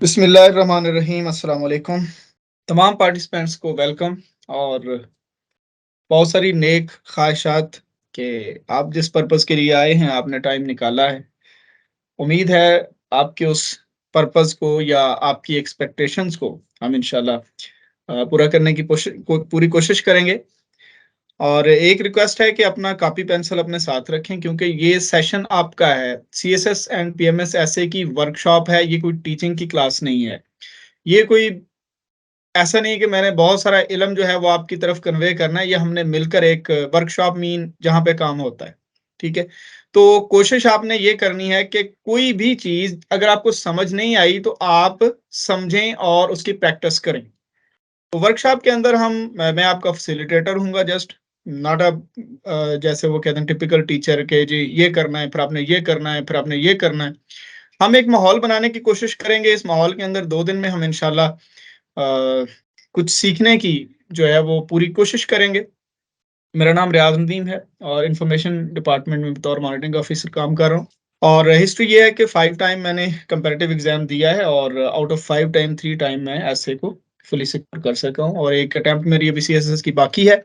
बिस्मिल्लाहिर्रहमानिर्रहीम, अस्सलाम वालेकुम। तमाम पार्टिसिपेंट्स को वेलकम और बहुत सारी नेक ख्वाहिशात कि आप जिस पर्पज़ के लिए आए हैं, आपने टाइम निकाला है। उम्मीद है आपके उस पर्पज़ को या आपकी एक्सपेक्टेशंस को हम इंशाल्लाह पूरा करने की पूरी कोशिश करेंगे। और एक रिक्वेस्ट है कि अपना कॉपी पेंसिल अपने साथ रखें क्योंकि ये सेशन आपका है। सीएसएस एंड पीएमएस एसए की वर्कशॉप है, ये कोई टीचिंग की क्लास नहीं है। ये कोई ऐसा नहीं है कि मैंने बहुत सारा इल्म जो है वो आपकी तरफ कन्वे करना है, ये हमने मिलकर एक वर्कशॉप मीन जहाँ पे काम होता है, ठीक है? तो कोशिश आपने ये करनी है कि कोई भी चीज़ अगर आपको समझ नहीं आई तो आप समझें और उसकी प्रैक्टिस करें। तो वर्कशॉप के अंदर मैं आपका फैसिलिटेटर हूँगा जस्ट नॉट जैसे वो कहते हैं टिपिकल टीचर के जी ये करना है, फिर आपने ये करना है, फिर आपने ये करना है। हम एक माहौल बनाने की कोशिश करेंगे, इस माहौल के अंदर 2 दिन में हम इंशाल्लाह कुछ सीखने की जो है वो पूरी कोशिश करेंगे। मेरा नाम रियाज़ नदीम है और इन्फॉर्मेशन डिपार्टमेंट में बतौर मॉनिटरिंग ऑफिसर काम कर रहा हूँ। और हिस्ट्री ये है कि 5 टाइम मैंने कंपैरेटिव एग्ज़ाम दिया है और आउट ऑफ 5 टाइम 3 टाइम मैं एसए को फुली सिक्योर कर सका हूँ और एक अटेम्प्ट मेरी अभी सीएसएस की बाकी है।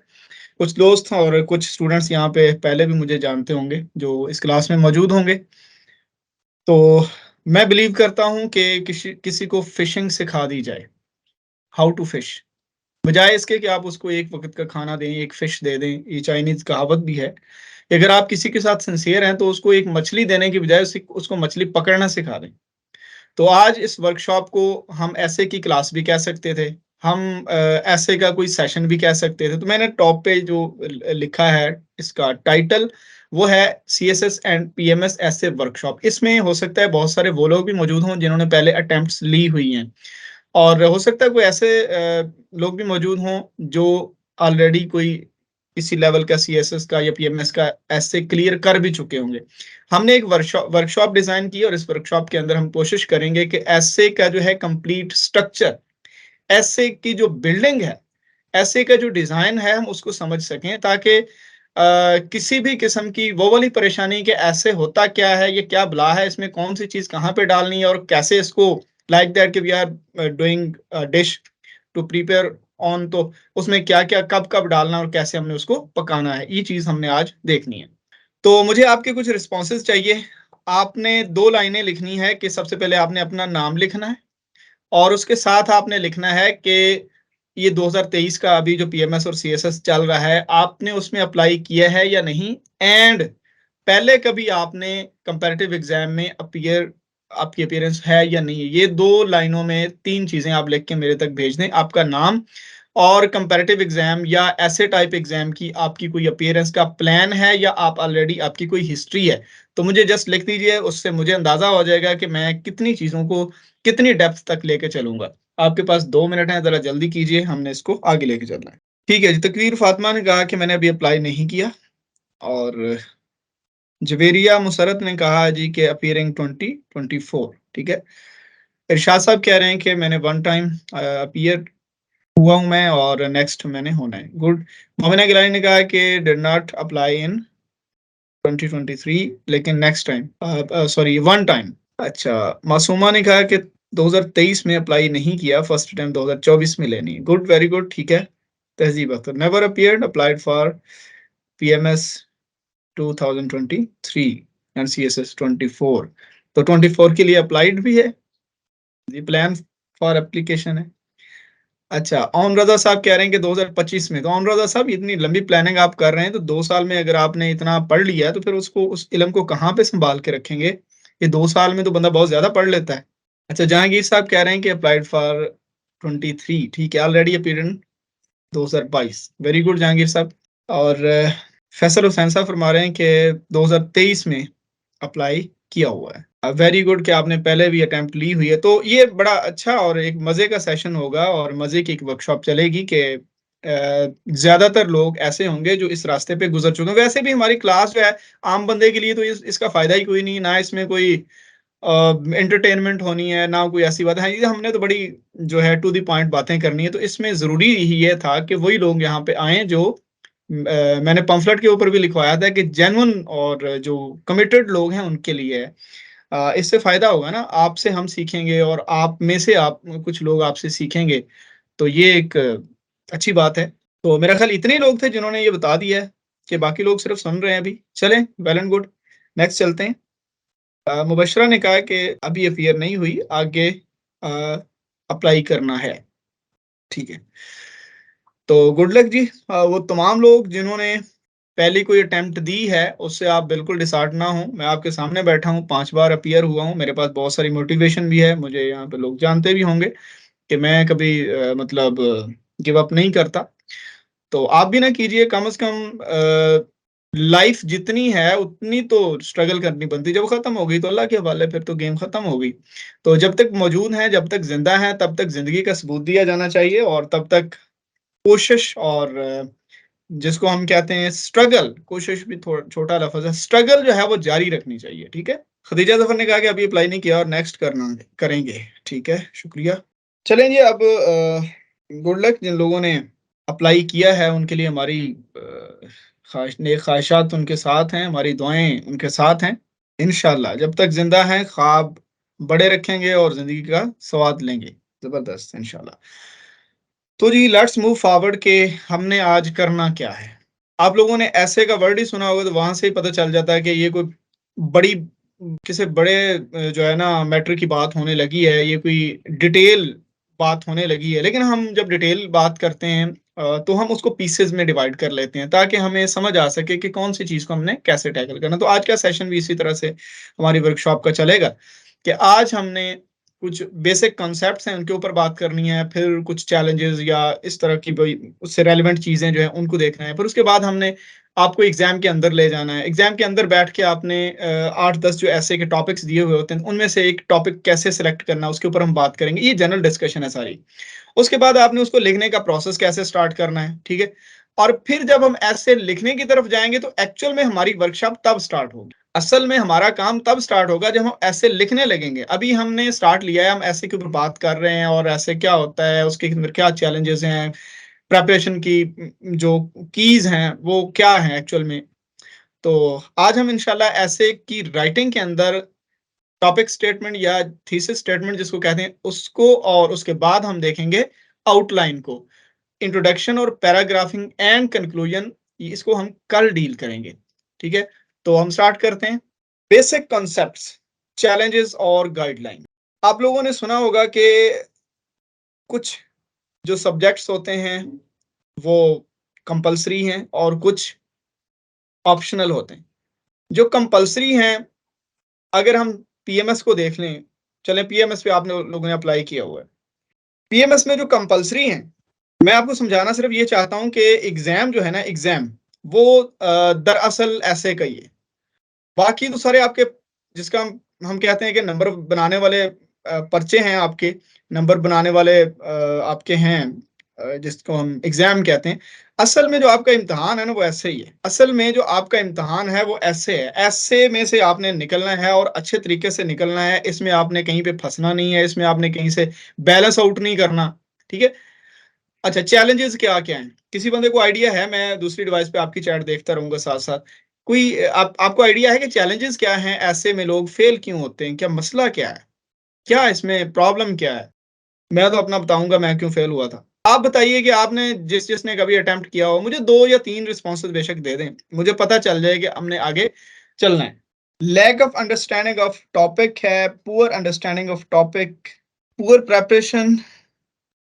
कुछ दोस्त और कुछ स्टूडेंट्स यहाँ पे पहले भी मुझे जानते होंगे, जो इस क्लास में मौजूद होंगे। तो मैं बिलीव करता हूँ कि किसी को फिशिंग सिखा दी जाए, हाउ टू फिश। बजाय इसके कि आप उसको एक वक़्त का खाना दें, एक फ़िश दे दें, ये चाइनीज़ कहावत भी है कि अगर आप किसी के साथ सिंसियर हैं, तो उसको एक मछली देने की बजाय उसको मछली पकड़ना सिखा दें। तो आज इस वर्कशॉप को हम ऐसे की क्लास भी कह सकते थे, हम ऐसे का कोई सेशन भी कह सकते थे। तो मैंने टॉप पे जो लिखा है, इसका टाइटल, वो है सीएसएस एंड पीएमएस ऐसे वर्कशॉप। इसमें हो सकता है बहुत सारे वो लोग भी मौजूद हों, जिन्होंने पहले अटेम्प्ट्स ली हुई हैं। और हो सकता है कोई ऐसे लोग भी मौजूद हों जो ऑलरेडी कोई किसी लेवल का सीएसएस का या पीएमएस का ऐसे क्लियर कर भी चुके होंगे। हमने एक वर्कशॉप डिज़ाइन की और इस वर्कशॉप के अंदर हम कोशिश करेंगे कि ऐसे का जो है कंप्लीट स्ट्रक्चर, ऐसे की जो बिल्डिंग है, ऐसे का जो डिज़ाइन है हम उसको समझ सकें ताकि किसी भी किस्म की वो वाली परेशानी कि ऐसे होता क्या है, ये क्या बला है, इसमें कौन-सी चीज़ कहाँ पे डालनी है और कैसे इसको लाइक दैट कि we are doing dish to prepare on, तो उसमें क्या-क्या, कब-कब डालना और कैसे हमने उसको पकाना है, ये चीज़ हमने आज देखनी है। तो मुझे आपके कुछ रिस्पॉन्सेज़ चाहिए। आपने 2 लाइनें लिखनी है कि सबसे पहले आपने अपना नाम लिखना है और उसके साथ आपने लिखना है कि ये 2023 का अभी जो पीएमएस और सीएसएस चल रहा है, आपने उसमें अप्लाई किया है या नहीं? एंड पहले कभी आपने कंपैरेटिव एग्ज़ाम में आपकी अपीयरेंस है या नहीं है? ये 2 लाइनों में 3 चीज़ें आप लिख के मेरे तक भेज दें। आपका नाम और कंपैरेटिव एग्ज़ाम या ऐसे टाइप एग्ज़ाम की आपकी कोई अपीयरेंस का प्लान है या आप ऑलरेडी आपकी कोई हिस्ट्री है, तो मुझे जस्ट लिख दीजिए, उससे मुझे अंदाज़ा हो जाएगा कि मैं कितनी चीज़ों को कितनी डेप्थ तक लेके चलूँगा। आपके पास 2 मिनट हैं, ज़रा जल्दी कीजिए, हमने इसको आगे लेके चलना है। ठीक है जी, तकवीर फ़ातिमा ने कहा कि मैंने अभी अप्लाई नहीं किया और जवेरिया मुसरत ने कहा जी कि अपीयरिंग 2024, ठीक है। इरशाद साहब कह रहे हैं कि मैंने वन टाइम अपीयर हुआ हूँ मैं और नेक्स्ट मैंने होना है। गुड। मोमिना गिलानी ने कहा कि डिड नॉट अप्लाई इन 2023 लेकिन next time sorry one time. अच्छा, मासूमा ने कहा कि 2023 में अप्लाई नहीं किया, फर्स्ट टाइम 2024 में लेनी है। गुड, वेरी गुड, ठीक है। तहजीब Akhtar, never appeared, applied for PMS 2023 and CSS 24। तो 24 के लिए अप्लाइड भी है, ये प्लान फॉर एप्लीकेशन है। अच्छा, ओम रज़ा साहब कह रहे हैं कि 2025 में, तो ओम रज़ा साहब इतनी लंबी प्लानिंग आप कर रहे हैं, तो 2 साल में अगर आपने इतना पढ़ लिया है, तो फिर उसको उस इल्म को कहाँ पे सँभाल के रखेंगे? ये 2 साल में तो बंदा बहुत ज़्यादा पढ़ लेता है। अच्छा, जहांगीर साहब कह रहे हैं कि अप्लाइड फॉर 23, ठीक है, already appeared in 2022। Very good Jahangir साहब। और फैसल हुसैन साहब फरमा रहे हैं कि 2023 में अप्लाई किया हुआ है। वेरी गुड कि आपने पहले भी अटेम्प्ट ली हुई है। तो ये बड़ा अच्छा और एक मज़े का सेशन होगा और मज़े की एक वर्कशॉप चलेगी कि ज़्यादातर लोग ऐसे होंगे जो इस रास्ते पे गुज़र चुके हैं। वैसे भी हमारी क्लास जो है, आम बंदे के लिए तो इसका फ़ायदा ही कोई नहीं, ना इसमें कोई एंटरटेनमेंट होनी है, ना कोई ऐसी बात है। ये हमने तो बड़ी जो है टू द पॉइंट बातें करनी है, तो इसमें ज़रूरी ही ये था कि वही लोग यहाँ पे आएँ जो मैंने पम्फलेट के ऊपर भी लिखवाया था कि जेन्युइन और जो कमिटेड लोग हैं उनके लिए है। इससे फ़ायदा होगा ना, आपसे हम सीखेंगे और आप में से आप कुछ लोग आपसे सीखेंगे, तो ये एक अच्छी बात है। तो मेरा ख़्याल इतने ही लोग थे जिन्होंने ये बता दिया है कि बाकी लोग सिर्फ़ सुन रहे हैं अभी। चलें, वेल एंड गुड, नेक्स्ट चलते हैं। मुबशरा ने कहा कि अभी एफआईआर नहीं हुई, आगे अ, अप्लाई करना है। ठीक है। तो गुड लक जी। वो तमाम लोग जिन्होंने पहली कोई अटेम्प्ट दी है, उससे आप बिल्कुल डिसहार्ट ना हों। मैं आपके सामने बैठा हूँ, 5 बार अपीयर हुआ हूँ, मेरे पास बहुत सारी मोटिवेशन भी है, मुझे यहाँ पे लोग जानते भी होंगे कि मैं कभी मतलब गिव अप नहीं करता। तो आप भी ना कीजिए, कम से कम लाइफ जितनी है उतनी तो स्ट्रगल करनी बनती है। जब खत्म हो गई तो अल्लाह के हवाले, फिर तो गेम खत्म हो गई। तो जब तक मौजूद हैं, जब तक जिंदा हैं, तब तक जिंदगी का सबूत दिया जाना चाहिए और तब तक कोशिश और जिसको हम कहते हैं स्ट्रगल, कोशिश भी थोड़ा छोटा लफ्ज है, स्ट्रगल जो है वो जारी रखनी चाहिए। ठीक है। खदीजा जफर ने कहा कि अभी अप्लाई नहीं किया और नेक्स्ट करना करेंगे। ठीक है, शुक्रिया। चलें जी, अब गुड लक जिन लोगों ने अप्लाई किया है, उनके लिए हमारी नेक ख्वाहिशात उनके साथ हैं, हमारी दुआएं उनके साथ हैं। इंशाल्लाह जब तक जिंदा हैं ख्वाब बड़े रखेंगे और जिंदगी का स्वाद लेंगे जबरदस्त इंशाल्लाह। तो जी लेट्स मूव फॉरवर्ड के हमने आज करना क्या है। आप लोगों ने ऐसे का वर्ड ही सुना होगा, तो वहां से ही पता चल जाता है कि ये कोई बड़ी किसी बड़े जो है ना मैटर की बात होने लगी है, ये कोई डिटेल बात होने लगी है। लेकिन हम जब डिटेल बात करते हैं तो हम उसको पीसेस में डिवाइड कर लेते हैं ताकि हमें समझ आ सके कि कौन सी चीज को हमने कैसे टैकल करना। तो आज का सेशन भी इसी तरह से हमारी वर्कशॉप का चलेगा कि आज हमने कुछ बेसिक कॉन्सेप्ट्स हैं उनके ऊपर बात करनी है, फिर कुछ चैलेंजेस या इस तरह की कोई उससे रेलिवेंट चीजें जो है उनको देखना है। फिर उसके बाद हमने आपको एग्जाम के अंदर ले जाना है। एग्जाम के अंदर बैठ के आपने 8-10 जो ऐसे के टॉपिक्स दिए हुए होते हैं, उनमें से एक टॉपिक कैसे सिलेक्ट करना उसके ऊपर हम बात करेंगे। ये जनरल डिस्कशन है सारी। उसके बाद आपने उसको लिखने का प्रोसेस कैसे स्टार्ट करना है, ठीक है। और फिर जब हम ऐसे लिखने की तरफ जाएंगे तो एक्चुअल में हमारी वर्कशॉप तब स्टार्ट होगी। असल में हमारा काम तब स्टार्ट होगा जब हम ऐसे लिखने लगेंगे। अभी हमने स्टार्ट लिया है, हम ऐसे के ऊपर बात कर रहे हैं और ऐसे क्या होता है, उसके अंदर क्या चैलेंजेस हैं, प्रेपरेशन की जो कीज हैं वो क्या है एक्चुअल में। तो आज हम इंशाल्लाह ऐसे की राइटिंग के अंदर टॉपिक स्टेटमेंट या थीसिस स्टेटमेंट जिसको कहते हैं उसको, और उसके बाद हम देखेंगे आउटलाइन को। इंट्रोडक्शन और पैराग्राफिंग एंड कंक्लूजन इसको हम कल डील करेंगे। ठीक है। तो हम स्टार्ट करते हैं। बेसिक कॉन्सेप्ट्स, चैलेंजेस और गाइडलाइन। आप लोगों ने सुना होगा कि कुछ जो सब्जेक्ट्स होते हैं वो कंपलसरी हैं और कुछ ऑप्शनल होते हैं। जो कंपलसरी हैं, अगर हम पीएमएस को देख लें, चलें पीएमएस पे आपने लोगों ने अप्लाई किया हुआ है। पीएमएस में जो कंपलसरी हैं, मैं आपको समझाना सिर्फ ये चाहता हूं कि एग्जाम जो है ना, एग्जाम वो दरअसल ऐसे का ही है। बाकी तो सारे आपके जिसका हम कहते हैं कि नंबर बनाने वाले पर्चे हैं आपके, नंबर बनाने वाले आपके हैं, जिसको हम एग्जाम कहते हैं। असल में जो आपका इम्तिहान है ना वो ऐसे ही है। असल में जो आपका इम्तिहान है वो ऐसे है, ऐसे में से आपने निकलना है और अच्छे तरीके से निकलना है। इसमें आपने कहीं पे फंसना नहीं है, इसमें आपने कहीं से बैलेंस आउट नहीं करना। ठीक है। अच्छा, चैलेंजेस क्या क्या हैं? किसी बंदे को आइडिया है? मैं दूसरी डिवाइस पे आपकी चैट देखता रहूंगा साथ साथ। कोई आपको आइडिया है कि चैलेंजेस क्या हैं? ऐसे में लोग फेल क्यों होते हैं? क्या मसला क्या है? क्या इसमें प्रॉब्लम क्या है? मैं तो अपना बताऊंगा मैं क्यों फेल हुआ था। आप बताइए कि आपने जिसने कभी अटेम्प्ट किया हो, मुझे 2 या 3 रिस्पॉन्सेज बेशक दे दें, मुझे पता चल जाए कि हमने आगे चलना है। Lack of understanding of topic है, poor understanding of topic, poor preparation,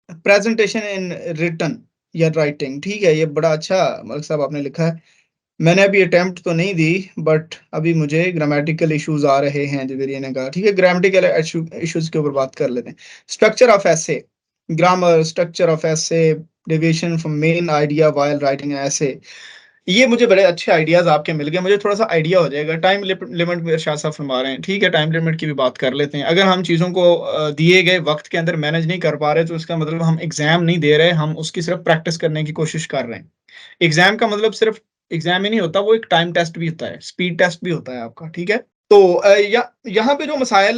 presentation in written या राइटिंग। ठीक है, ये बड़ा अच्छा मलिक साहब आपने लिखा है। मैंने अभी अटेम्प्ट तो नहीं दी, बट अभी मुझे ग्रामेटिकल इश्यूज आ रहे हैं, जवेरिया ने कहा। ठीक है, ग्रामेटिकल इश्यूज के ऊपर बात कर लेते हैं। Structure of essay, grammar, structure of essay, deviation from main idea while writing essay. ये मुझे बड़े अच्छे आइडियाज आपके मिल गए, मुझे थोड़ा सा आइडिया हो जाएगा। टाइम लिमिट में शाह साहब फरमा रहे हैं, ठीक है, टाइम लिमिट की भी बात कर लेते हैं। अगर हम चीज़ों को दिए गए वक्त के अंदर मैनेज नहीं कर पा रहे तो इसका मतलब हम एग्जाम नहीं दे रहे, हम उसकी सिर्फ प्रैक्टिस करने की कोशिश कर रहे हैं। एग्जाम का मतलब सिर्फ एग्जाम ही नहीं होता, वो एक टाइम टेस्ट भी होता है, स्पीड टेस्ट भी होता है आपका। ठीक है। तो यहाँ पे जो मसाइल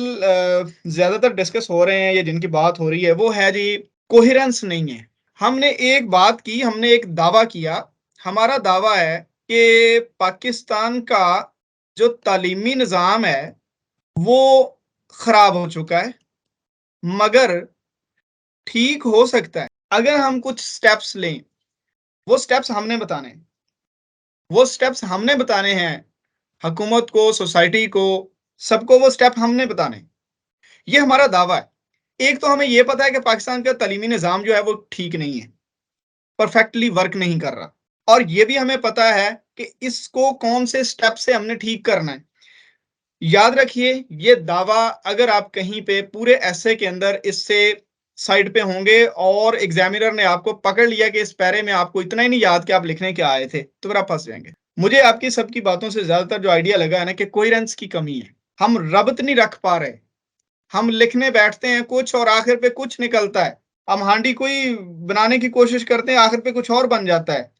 ज्यादातर डिस्कस हो रहे हैं या जिनकी बात हो रही है वो है जी, कोहेरेंस नहीं है। हमने एक बात की, हमने एक दावा किया, हमारा दावा है कि पाकिस्तान का जो तालीमी निज़ाम है वो खराब हो चुका है, मगर ठीक हो सकता है अगर हम कुछ स्टेप्स लें। वो स्टेप्स हमने बताने हैं, वो स्टेप्स हमने बताने हैं, हुकूमत को, सोसाइटी को, सबको वो स्टेप हमने बताने हैं। ये हमारा दावा है। एक तो हमें ये पता है कि पाकिस्तान का तालीमी निज़ाम जो है वो ठीक नहीं है, परफेक्टली वर्क नहीं कर रहा, और ये भी हमें पता है कि इसको कौन से स्टेप से हमने ठीक करना है। याद रखिए, ये दावा अगर आप कहीं पे पूरे एसे के अंदर इससे साइड पे होंगे और एग्जामिनर ने आपको पकड़ लिया कि इस पैरे में आपको इतना ही नहीं याद कि आप लिखने क्या आए थे, तो फिर आप फंस जाएंगे। मुझे आपकी सबकी बातों से ज्यादातर जो आइडिया लगा है ना कि कोहेरेंस की कमी है। हम रब्त नहीं रख पा रहे। हम लिखने बैठते हैं कुछ और आखिर पे कुछ निकलता है। हम हांडी कोई बनाने की कोशिश करते हैं, आखिर पे कुछ और बन जाता है।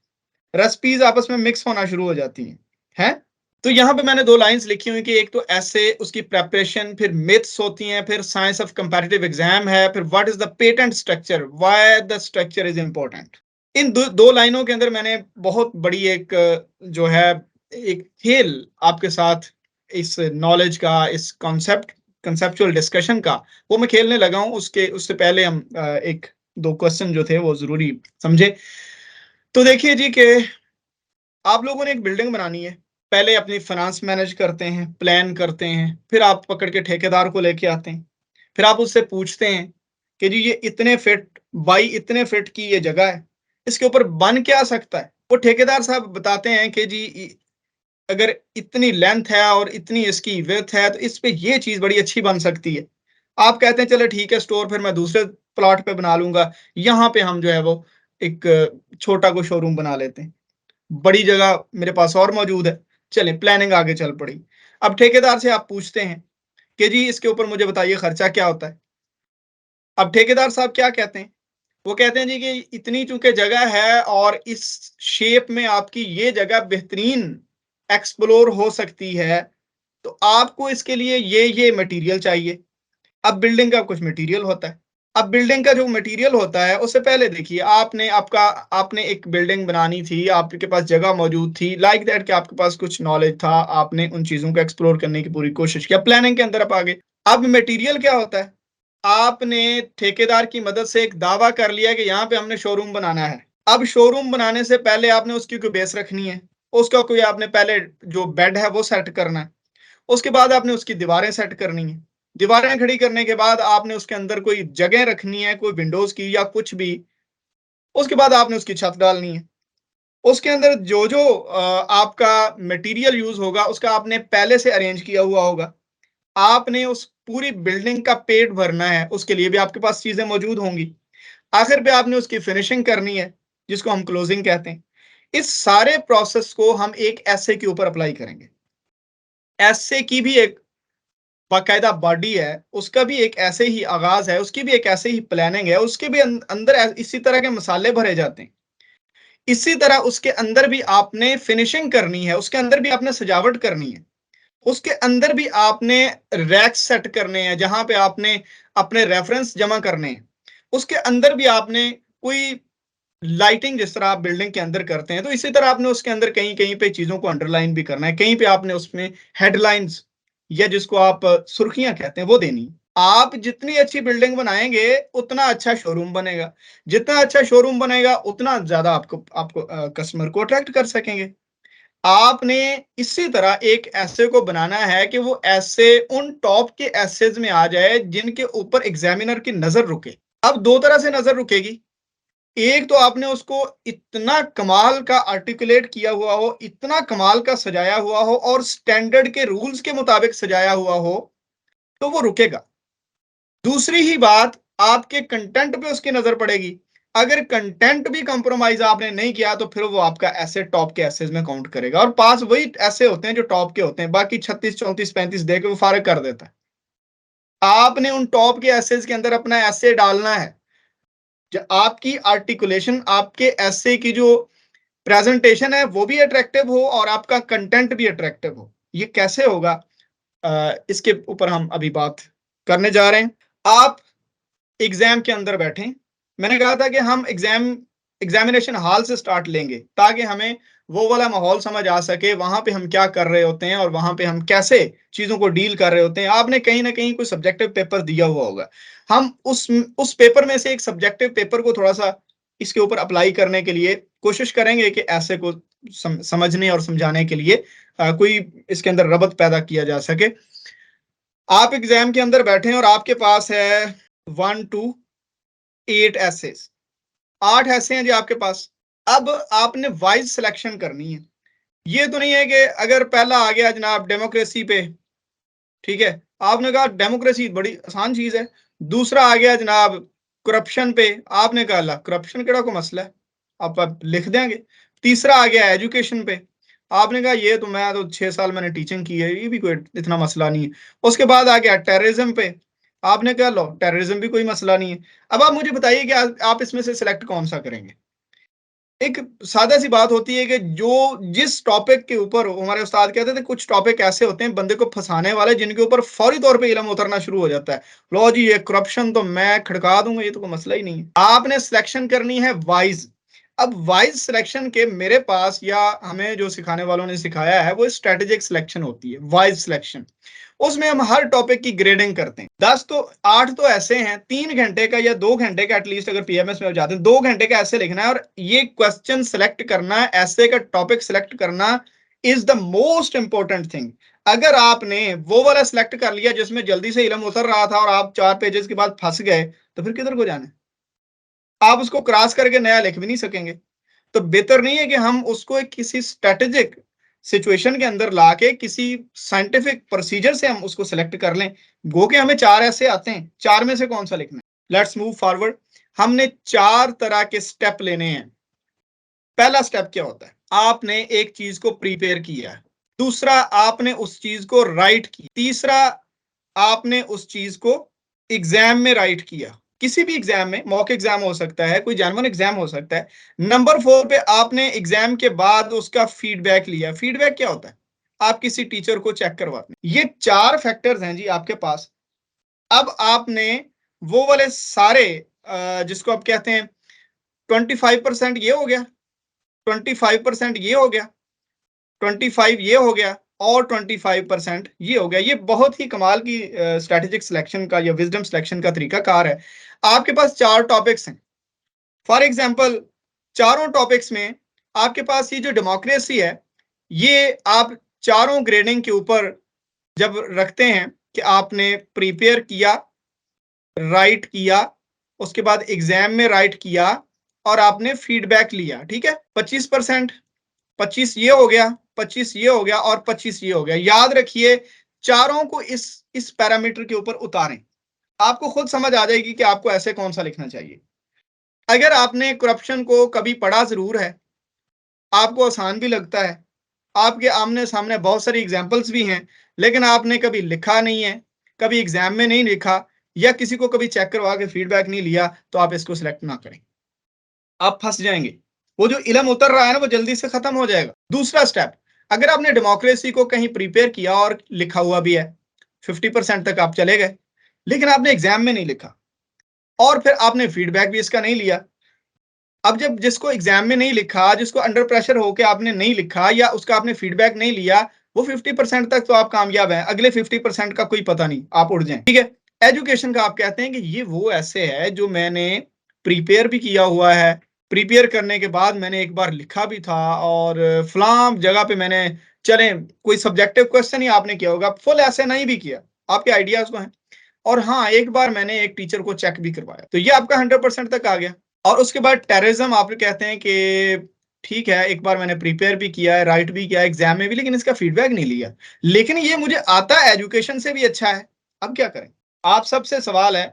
रेसिपीज आपस में मिक्स होना शुरू हो जाती हैं। तो यहाँ पे मैंने 2 लाइन्स लिखी हुई कि एक तो ऐसे उसकी प्रिपरेशन, फिर मिथ्स होती हैं, फिर साइंस ऑफ कंपैरेटिव एग्जाम है, फिर what is the patent structure, why the structure is important. इन दो लाइनों के अंदर मैंने बहुत बड़ी एक जो है एक खेल आपके साथ इस नॉलेज का, इस कंसेप्चुअल डिस्कशन का, वो मैं खेलने लगा हूं। उससे पहले हम एक दो क्वेश्चन जो थे वो जरूरी समझे। तो देखिए जी कि आप लोगों ने एक बिल्डिंग बनानी है। पहले अपनी फाइनेंस मैनेज करते हैं, प्लान करते हैं, फिर आप पकड़ के ठेकेदार को लेके आते हैं। फिर आप उससे पूछते हैं कि जी ये इतने फिट बाई इतने फिट की ये जगह है, इसके ऊपर बन क्या सकता है। वो ठेकेदार साहब बताते हैं कि जी अगर इतनी लेंथ है और इतनी इसकी विड्थ है तो इस पे ये चीज बड़ी अच्छी बन सकती है। आप कहते हैं चलो ठीक है, स्टोर फिर मैं दूसरे प्लॉट पे बना लूंगा, यहाँ पे हम जो है वो एक छोटा को शोरूम बना लेते हैं। बड़ी जगह मेरे पास और मौजूद है, चलें प्लानिंग आगे चल पड़ी। अब ठेकेदार से आप पूछते हैं कि जी इसके ऊपर मुझे बताइए खर्चा क्या होता है। अब ठेकेदार साहब क्या कहते हैं, वो कहते हैं जी कि इतनी चूंकि जगह है और इस शेप में आपकी ये जगह बेहतरीन एक्सप्लोर हो सकती है, तो आपको इसके लिए ये मटेरियल चाहिए। अब बिल्डिंग का कुछ मटेरियल होता है। अब बिल्डिंग का जो मटेरियल होता है उससे पहले देखिए, आपने एक बिल्डिंग बनानी थी, आपके पास जगह मौजूद थी, लाइक दैट कि आपके पास कुछ नॉलेज था, आपने उन चीजों को एक्सप्लोर करने की पूरी कोशिश किया, प्लानिंग के अंदर आप आगे। अब मटेरियल क्या होता है, आपने ठेकेदार की मदद से एक दावा कर लिया कि यहाँ पे हमने शोरूम बनाना है। अब शोरूम बनाने से पहले आपने उसकी कोई बेस रखनी है, उसका कोई आपने पहले जो बेड है वो सेट करना है। उसके बाद आपने उसकी दीवारें सेट करनी है। दीवारें खड़ी करने के बाद आपने उसके अंदर कोई जगह रखनी है, कोई विंडोज की या कुछ भी। उसके बाद आपने उसकी छत डालनी है। उसके अंदर जो जो आपका मटेरियल यूज होगा उसका आपने पहले से अरेंज किया हुआ होगा। आपने उस पूरी बिल्डिंग का पेट भरना है, उसके लिए भी आपके पास चीजें मौजूद होंगी। आखिर पे आपने उसकी फिनिशिंग करनी है, जिसको हम क्लोजिंग कहते हैं। इस सारे प्रोसेस को हम एक ऐसे के ऊपर अप्लाई करेंगे। ऐसे की भी एक बाकायदा बॉडी है, उसका भी एक ऐसे ही आगाज है, उसकी भी एक ऐसे ही प्लानिंग है, उसके भी अंदर इसी तरह के मसाले भरे जाते हैं। इसी तरह उसके अंदर भी आपने फिनिशिंग करनी है, उसके अंदर भी आपने सजावट करनी है, उसके अंदर भी आपने रैक सेट करने हैं जहां पे आपने अपने रेफरेंस जमा करने हैं। उसके अंदर भी आपने कोई लाइटिंग जिस तरह आप बिल्डिंग के अंदर करते हैं, तो इसी तरह आपने उसके अंदर कहीं कहीं पे चीजों को अंडरलाइन भी करना है, कहीं पे आपने उसमें हेडलाइंस या जिसको आप सुर्खियां कहते हैं वो देनी। आप जितनी अच्छी बिल्डिंग बनाएंगे उतना अच्छा शोरूम बनेगा। जितना अच्छा शोरूम बनेगा उतना ज्यादा आपको आपको कस्टमर को अट्रैक्ट कर सकेंगे। आपने इसी तरह एक ऐसे को बनाना है कि वो ऐसे उन टॉप के एसेज में आ जाए जिनके ऊपर एग्जामिनर की नजर रुके। अब दो तरह से नजर रुकेगी। एक तो आपने उसको इतना कमाल का आर्टिकुलेट किया हुआ हो, इतना कमाल का सजाया हुआ हो और स्टैंडर्ड के रूल्स के मुताबिक सजाया हुआ हो, तो वो रुकेगा। दूसरी ही बात, आपके कंटेंट पे उसकी नजर पड़ेगी। अगर कंटेंट भी कंप्रोमाइज आपने नहीं किया तो फिर वो आपका ऐसे टॉप के एसेज में काउंट करेगा, और पास वही ऐसे होते हैं जो टॉप के होते हैं, बाकी 36 34 35 दे के वो फारग कर देता है। आपने उन टॉप के एसेज के अंदर अपना ऐसे डालना है, आपकी आर्टिकुलेशन, आपके ऐसे की जो प्रेजेंटेशन है वो भी अट्रैक्टिव हो और आपका कंटेंट भी अट्रैक्टिव हो। ये कैसे होगा, इसके ऊपर हम अभी बात करने जा रहे हैं। आप एग्जाम के अंदर बैठे, मैंने कहा था कि हम एग्जामिनेशन हॉल से स्टार्ट लेंगे ताकि हमें वो वाला माहौल समझ आ सके, वहां पे हम क्या कर रहे होते हैं और वहां पे हम कैसे चीजों को डील कर रहे होते हैं। आपने कहीं ना कहीं कोई सब्जेक्टिव पेपर दिया हुआ होगा, हम उस पेपर में से एक सब्जेक्टिव पेपर को थोड़ा सा इसके ऊपर अप्लाई करने के लिए कोशिश करेंगे कि ऐसे को समझने और समझाने के लिए कोई इसके अंदर रबत पैदा किया जा सके। आप एग्जाम के अंदर बैठे हैं और आपके पास है 1 to 8 ऐसे 8 ऐसे हैं जी आपके पास। अब आपने वाइज सिलेक्शन करनी है। ये तो नहीं है कि अगर पहला आ गया जनाब डेमोक्रेसी पे, ठीक है, आपने कहा डेमोक्रेसी बड़ी आसान चीज है। दूसरा आ गया जनाब करप्शन पे, आपने कहा ला करप्शन केड़ा को मसला है, आप लिख देंगे। तीसरा आ गया एजुकेशन पे, आपने कहा ये तो मैं तो 6 साल मैंने टीचिंग की है, ये भी कोई इतना मसला नहीं है। उसके बाद आ गया टेररिज्म पे, आपने कहा लो टेररिज्म भी कोई मसला नहीं है। अब आप मुझे बताइए कि आप इसमें से सिलेक्ट कौन सा करेंगे। एक सादा सी बात होती है कि जो जिस टॉपिक के ऊपर हमारे उस्ताद कहते थे कुछ टॉपिक ऐसे होते हैं बंदे को फंसाने वाले, जिनके ऊपर फौरी तौर पे इल्म उतरना शुरू हो जाता है। लो जी ये करप्शन तो मैं खड़का दूंगा, ये तो कोई मसला ही नहीं है। आपने सिलेक्शन करनी है वाइज। अब वाइज सिलेक्शन के मेरे पास या हमें जो सिखाने वालों ने सिखाया है वो स्ट्रेटेजिक सिलेक्शन होती है, वाइज सिलेक्शन। उसमें हम हर टॉपिक की ग्रेडिंग करते हैं। 10 तो 8 तो ऐसे हैं, 3 घंटे का या 2 घंटे का एटलीस्ट अगर पीएमएस में जाते हैं 2 घंटे का ऐसे लिखना है और ये क्वेश्चन सिलेक्ट करना है, ऐसे का टॉपिक सिलेक्ट करना is the most important thing. अगर आपने वो वाला सिलेक्ट कर लिया जिसमें जल्दी से इल्म उतर रहा था और आप 4 पेजेस के बाद फंस गए, तो फिर किधर को जाना है? आप उसको क्रॉस करके नया लिख भी नहीं सकेंगे। तो बेहतर नहीं है कि हम उसको एक किसी स्ट्रेटेजिक सिचुएशन के अंदर लाके किसी साइंटिफिक प्रोसीजर से हम उसको सिलेक्ट कर लें। गो के हमें 4 ऐसे आते हैं, 4 में से कौन सा लिखना है। Let's move forward. हमने 4 तरह के स्टेप लेने हैं। पहला स्टेप क्या होता है, आपने एक चीज को प्रिपेयर किया है। दूसरा, आपने उस चीज को राइट किया। तीसरा, आपने उस चीज को एग्जाम में राइट किया। किसी भी एग्जाम में, मॉक एग्जाम हो सकता है, कोई जानवर एग्जाम हो सकता है। नंबर 4 पे आपने एग्जाम के बाद उसका फीडबैक लिया। फीडबैक क्या होता है, आप किसी टीचर को चेक करवाते हैं। ये 4 फैक्टर्स हैं जी आपके पास। अब आपने वो वाले सारे जिसको आप कहते हैं 25% ये हो गया, 25% ये हो गया, 25 ये हो गया और 25% ये हो गया। ये बहुत ही कमाल की स्ट्रेटेजिक सिलेक्शन का या विजडम सिलेक्शन का तरीका कार है। आपके पास 4 टॉपिक्स हैं। फॉर एग्जांपल, चारों टॉपिक्स में आपके पास ये जो डेमोक्रेसी है, ये आप चारों ग्रेडिंग के ऊपर जब रखते हैं कि आपने प्रिपेयर किया, राइट किया, उसके बाद एग्जाम में राइट किया और आपने फीडबैक लिया, ठीक है, 25%, 25 ये हो गया, 25 ये हो गया और 25 ये हो गया। याद रखिए चारों को इस पैरामीटर के ऊपर उतारें, आपको खुद समझ आ जाएगी कि आपको ऐसे कौन सा लिखना चाहिए। अगर आपने करप्शन को कभी पढ़ा जरूर है, आपको आसान भी लगता है, आपके आमने सामने बहुत सारी एग्जाम्पल्स भी हैं, लेकिन आपने कभी लिखा नहीं है, कभी एग्जाम में नहीं लिखा या किसी को कभी चेक करवा के फीडबैक नहीं लिया, तो आप इसको सिलेक्ट ना करें, आप फंस जाएंगे। वो जो इल्म उतर रहा है ना वो जल्दी से खत्म हो जाएगा। दूसरा स्टेप, अगर आपने डेमोक्रेसी को कहीं प्रिपेयर किया और लिखा हुआ भी है, 50% तक आप चले गए, लेकिन आपने एग्जाम में नहीं लिखा और फिर आपने फीडबैक भी इसका नहीं लिया। अब जब जिसको एग्जाम में नहीं लिखा, जिसको अंडर प्रेशर होकर आपने नहीं लिखा या उसका आपने फीडबैक नहीं लिया, वो 50% तक तो आप कामयाब हैं, अगले 50% का कोई पता नहीं, आप उड़ जाएं, ठीक है। एजुकेशन का आप कहते हैं कि ये वो ऐसे है जो मैंने प्रिपेयर भी किया हुआ है, प्रिपेयर करने के बाद मैंने एक बार लिखा भी था और फलां जगह पे मैंने, चले कोई सब्जेक्टिव क्वेश्चन ही आपने किया होगा, फुल ऐसे नहीं भी किया, आपके आइडियाज तो हैं, और हाँ एक बार मैंने एक टीचर को चेक भी करवाया, तो ये आपका 100% तक आ गया। और उसके बाद टेररिज्म आप कहते हैं कि ठीक है, एक बार मैंने प्रिपेयर भी किया है, राइट भी किया है एग्जाम में भी, लेकिन इसका फीडबैक नहीं लिया, लेकिन ये मुझे आता है, एजुकेशन से भी अच्छा है, अब क्या करें। आप सबसे सवाल है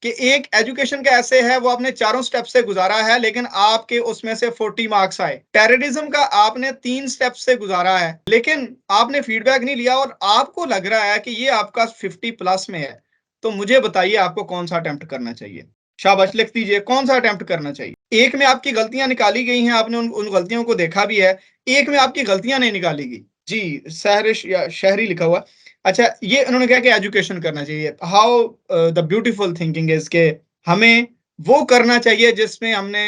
कि एक एजुकेशन का ऐसे है वो आपने चारों स्टेप से गुजारा है, लेकिन आपके उसमें से 40 मार्क्स आए। टेररिज्म का आपने 3 स्टेप से गुजारा है, लेकिन आपने फीडबैक नहीं लिया और आपको लग रहा है कि ये आपका 50+ में है, तो मुझे बताइए आपको कौन सा अटेम्प्ट करना चाहिए। शाबाश, लिख दीजिए कौन सा अटेम्प्ट करना चाहिए। एक में आपकी गलतियां निकाली गई हैं, आपने उन गलतियों को देखा भी है, एक में आपकी गलतियां नहीं निकाली गई जी, सहरिश या शहरी लिखा हुआ। अच्छा, ये उन्होंने कहा कि एजुकेशन करना चाहिए। How the beautiful thinking is के हमें वो करना चाहिए जिसमें हमने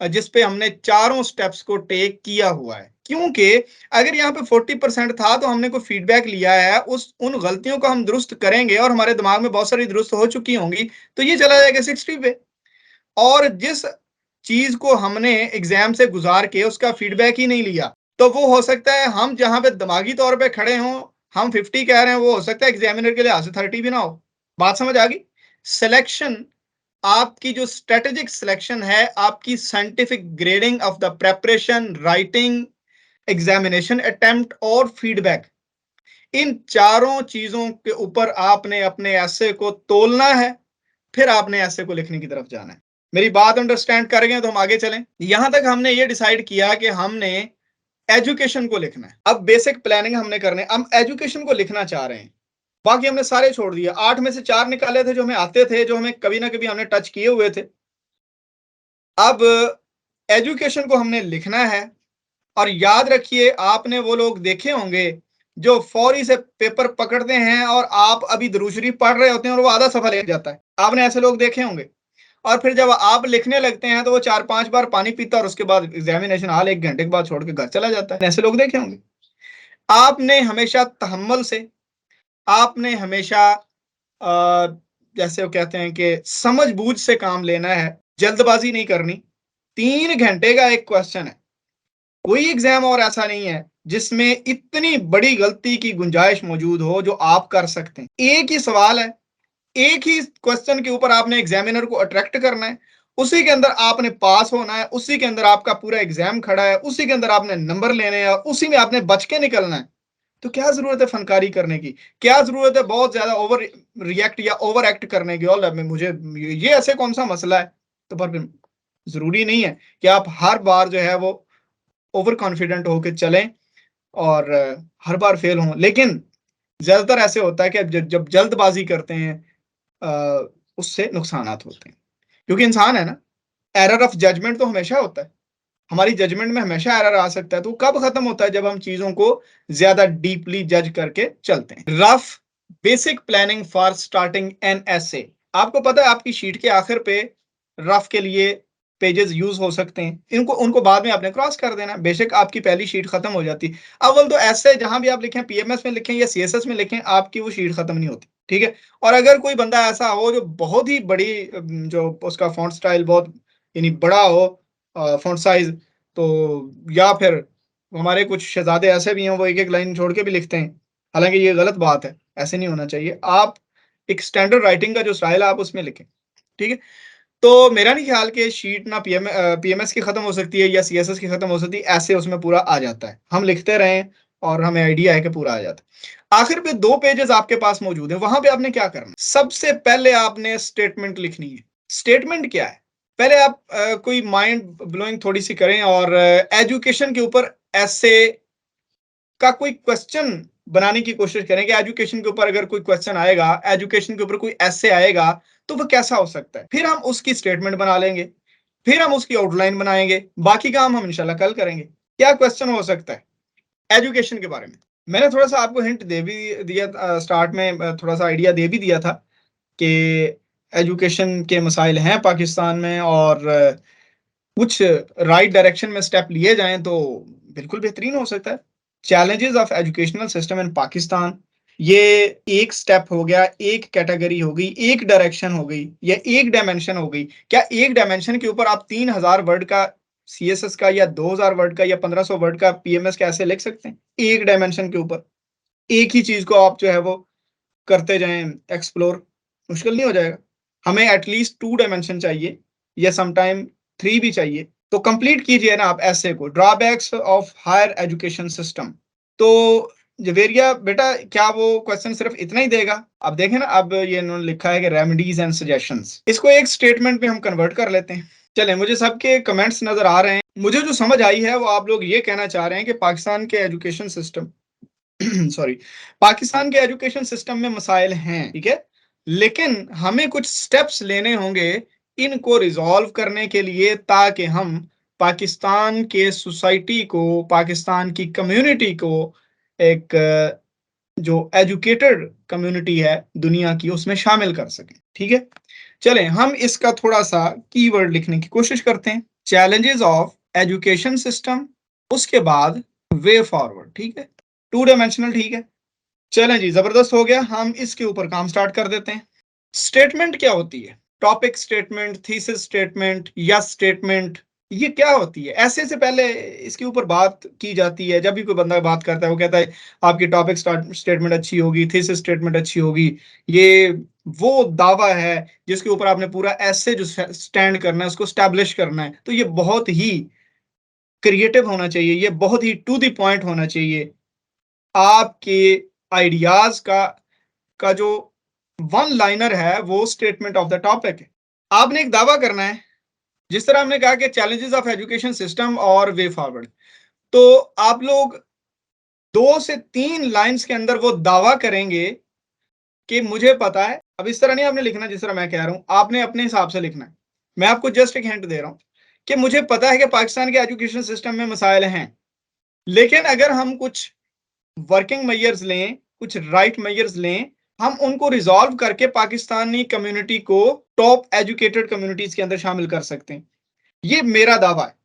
जिस पे हमने चारों स्टेप्स को टेक किया हुआ है, क्योंकि अगर यहाँ पे 40% था तो हमने कोई फीडबैक लिया है, उन गलतियों को हम दुरुस्त करेंगे और हमारे दिमाग में बहुत सारी दुरुस्त हो चुकी होंगी, तो ये चला जाएगा 60 पे। और जिस चीज को हमने एग्जाम से गुजार के उसका फीडबैक ही नहीं लिया, तो वो हो सकता है हम जहां पे दिमागी तौर पे खड़े हों, हम 50 कह रहे हैं, वो हो सकता है एग्जामिनर के लिहाज से 30 भी ना हो। बात समझ आ गई? सिलेक्शन, आपकी जो स्ट्रेटेजिक सिलेक्शन है, आपकी scientific grading of the preparation, writing, examination attempt और फीडबैक, इन चारों चीजों के ऊपर आपने अपने ऐसे को तोलना है, फिर आपने ऐसे को लिखने की तरफ जाना है। मेरी बात अंडरस्टैंड कर गए तो हम आगे चलें। यहां तक हमने ये डिसाइड किया कि हमने एजुकेशन को लिखना है। अब बेसिक प्लानिंग हमने करने, हम एजुकेशन को लिखना चाह रहे हैं, बाकी हमने सारे छोड़ दिए। 8 में से 4 निकाले थे जो हमें आते थे, जो हमें कभी ना कभी हमने टच किए हुए थे। अब एजुकेशन को हमने लिखना है, और याद रखिए आपने वो लोग देखे होंगे जो फौरी से पेपर पकड़ते हैं और आप अभी दुरूद शरीफ पढ़ रहे होते हैं और वो आधा सफा ले जाता है। आपने ऐसे लोग देखे होंगे। और फिर जब आप लिखने लगते हैं तो वो 4-5 बार पानी पीता है और उसके बाद एग्जामिनेशन हॉल 1 घंटे के बाद छोड़ के घर चला जाता है। ऐसे लोग देखे होंगे। आपने हमेशा तहम्मुल से, आपने हमेशा जैसे वो कहते हैं कि समझ-बूझ से काम लेना है, जल्दबाजी नहीं करनी। 3 घंटे का एक क्वेश्चन है। कोई एग्जाम और ऐसा नहीं है जिसमें इतनी बड़ी गलती की गुंजाइश मौजूद हो जो आप कर सकते हैं। एक ही सवाल है, एक ही क्वेश्चन के ऊपर आपने एग्जामिनर को अट्रैक्ट करना है, उसी के अंदर आपने पास होना है, उसी के अंदर आपका पूरा एग्जाम खड़ा है, उसी के अंदर आपने नंबर लेने हैं, उसी में आपने बच के निकलना है। तो क्या जरूरत है फनकारी करने की? क्या जरूरत है बहुत ज्यादा ओवर रिएक्ट या ओवर एक्ट करने की? और मुझे ये ऐसे कौन सा मसला है? तो पर जरूरी नहीं है कि आप हर बार जो है वो ओवर कॉन्फिडेंट होकर चलें और हर बार फेल हों। लेकिन ज्यादातर ऐसे होता है कि जब जल्दबाजी करते हैं, उससे नुकसानात होते हैं, क्योंकि इंसान है ना, एरर ऑफ जजमेंट तो हमेशा होता है। हमारी जजमेंट में हमेशा एरर आ सकता है। तो कब खत्म होता है? जब हम चीजों को ज्यादा डीपली जज करके चलते हैं। Rough basic planning for starting an essay. आपको पता है आपकी शीट के आखिर पे रफ के लिए पेजेस यूज हो सकते हैं, इनको उनको बाद में आपने क्रॉस कर देना। बेशक आपकी पहली शीट खत्म हो जाती। अव्वल तो ऐसे जहां भी आप लिखें, पीएमएस में लिखें या सीएसएस में लिखें, आपकी वो शीट खत्म नहीं होती। ठीक है। और अगर कोई बंदा ऐसा हो जो बहुत ही बड़ी, जो उसका फॉन्ट स्टाइल बहुत यानी बड़ा हो, फॉन्ट साइज, तो या फिर हमारे कुछ शहजादे ऐसे भी हैं वो एक एक लाइन छोड़ के भी लिखते हैं, हालांकि ये गलत बात है, ऐसे नहीं होना चाहिए। आप एक स्टैंडर्ड राइटिंग का जो स्टाइल है आप उसमें लिखें। ठीक है। तो मेरा नहीं ख्याल कि शीट ना पीएमएस की खत्म हो सकती है या सीएसएस की खत्म हो सकती है, ऐसे उसमें पूरा आ जाता है। हम लिखते रहें और हमें आइडिया है कि पूरा आ जाता है। आखिर पे 2 पेजेस आपके पास मौजूद है, वहां पे आपने क्या करना है? सबसे पहले आपने स्टेटमेंट लिखनी है। स्टेटमेंट क्या है? पहले आप कोई माइंड ब्लोइंग थोड़ी सी करें और एजुकेशन के ऊपर ऐसे का कोई क्वेश्चन बनाने की कोशिश करें कि एजुकेशन के ऊपर अगर कोई क्वेश्चन आएगा, एजुकेशन के ऊपर कोई ऐसे आएगा, तो वो कैसा हो सकता है। फिर हम उसकी स्टेटमेंट बना लेंगे, फिर हम उसकी आउटलाइन बनाएंगे, बाकी काम हम इंशाल्लाह कल करेंगे। क्या क्वेश्चन हो सकता है एजुकेशन के बारे में? मैंने थोड़ा सा आपको हिंट दे भी दिया, स्टार्ट में थोड़ा सा आइडिया दे भी दिया था कि एजुकेशन के मसाइल हैं पाकिस्तान में, और कुछ राइट डायरेक्शन में स्टेप लिए जाएं तो बिल्कुल बेहतरीन हो सकता है। Challenges of educational system in Pakistan, ये एक स्टेप हो गया, एक कैटेगरी हो गई, एक डायरेक्शन हो गई, या एक डायमेंशन हो गई। क्या एक डायमेंशन के ऊपर आप 3000 वर्ड का सीएसएस का, या 2000 वर्ड का, या 1500 वर्ड का पीएमएस का ऐसे लिख सकते हैं? एक डायमेंशन के ऊपर एक ही चीज को आप जो है वो करते जाएं एक्सप्लोर, मुश्किल नहीं हो जाएगा? हमें एटलीस्ट 2 डायमेंशन चाहिए, या समटाइम 3 भी चाहिए। तो कंप्लीट कीजिए ना आप ऐसे को, drawbacks of higher education system. तो जवेरिया बेटा, क्या वो क्वेश्चन सिर्फ इतना ही देगा? अब देखें ना, अब ये इन्होंने लिखा है कि रेमेडीज एंड सजेशंस, इसको एक स्टेटमेंट में हम कन्वर्ट कर लेते हैं। चलें, मुझे सबके कमेंट्स नजर आ रहे हैं। मुझे जो समझ आई है वो आप लोग ये कहना चाह रहे हैं कि पाकिस्तान के एजुकेशन सिस्टम सॉरी, पाकिस्तान के एजुकेशन सिस्टम में मसाइल हैं, ठीक है, लेकिन हमें कुछ स्टेप्स लेने होंगे इनको रिजॉल्व करने के लिए, ताकि हम पाकिस्तान के सोसाइटी को, पाकिस्तान की कम्युनिटी को, एक जो एजुकेटेड कम्युनिटी है दुनिया की, उसमें शामिल कर सकें। ठीक है। चलें, हम इसका थोड़ा सा कीवर्ड लिखने की कोशिश करते हैं। चैलेंजेस ऑफ एजुकेशन सिस्टम, उसके बाद वे फॉरवर्ड। ठीक है, 2 डायमेंशनल। ठीक है, चलें जी, जबरदस्त हो गया। हम इसके ऊपर काम स्टार्ट कर देते हैं। स्टेटमेंट क्या होती है? टॉपिक स्टेटमेंट, थीसिस स्टेटमेंट या स्टेटमेंट, ये क्या होती है? ऐसे से पहले इसके ऊपर बात की जाती है। जब भी कोई बंदा बात करता है वो कहता है आपकी टॉपिक स्टेटमेंट अच्छी होगी, थीसिस स्टेटमेंट अच्छी होगी। ये वो दावा है जिसके ऊपर आपने पूरा ऐसे जो स्टैंड करना है उसको स्टैब्लिश करना है। तो ये बहुत ही क्रिएटिव होना चाहिए, ये बहुत ही टू द पॉइंट होना चाहिए। आपके आइडियाज का जो वन लाइनर है वो स्टेटमेंट ऑफ द टॉपिक है। आपने एक दावा करना है, जिस तरह हमने कहा कि चैलेंजेस ऑफ एजुकेशन सिस्टम और वे फॉरवर्ड। तो आप लोग 2 से 3 लाइंस के अंदर वो दावा करेंगे कि मुझे पता है। अब इस तरह नहीं आपने लिखना जिस तरह मैं कह रहा हूं, आपने अपने हिसाब से लिखना है। मैं आपको जस्ट एक हिंट दे रहा हूं कि मुझे पता है कि पाकिस्तान के एजुकेशन सिस्टम में मसाइल हैं, लेकिन अगर हम कुछ वर्किंग मेजर्स लें, कुछ राइट मेजर्स लें, हम उनको रिजॉल्व करके पाकिस्तानी कम्युनिटी को टॉप एजुकेटेड कम्युनिटीज के अंदर शामिल कर सकते हैं। ये मेरा दावा है।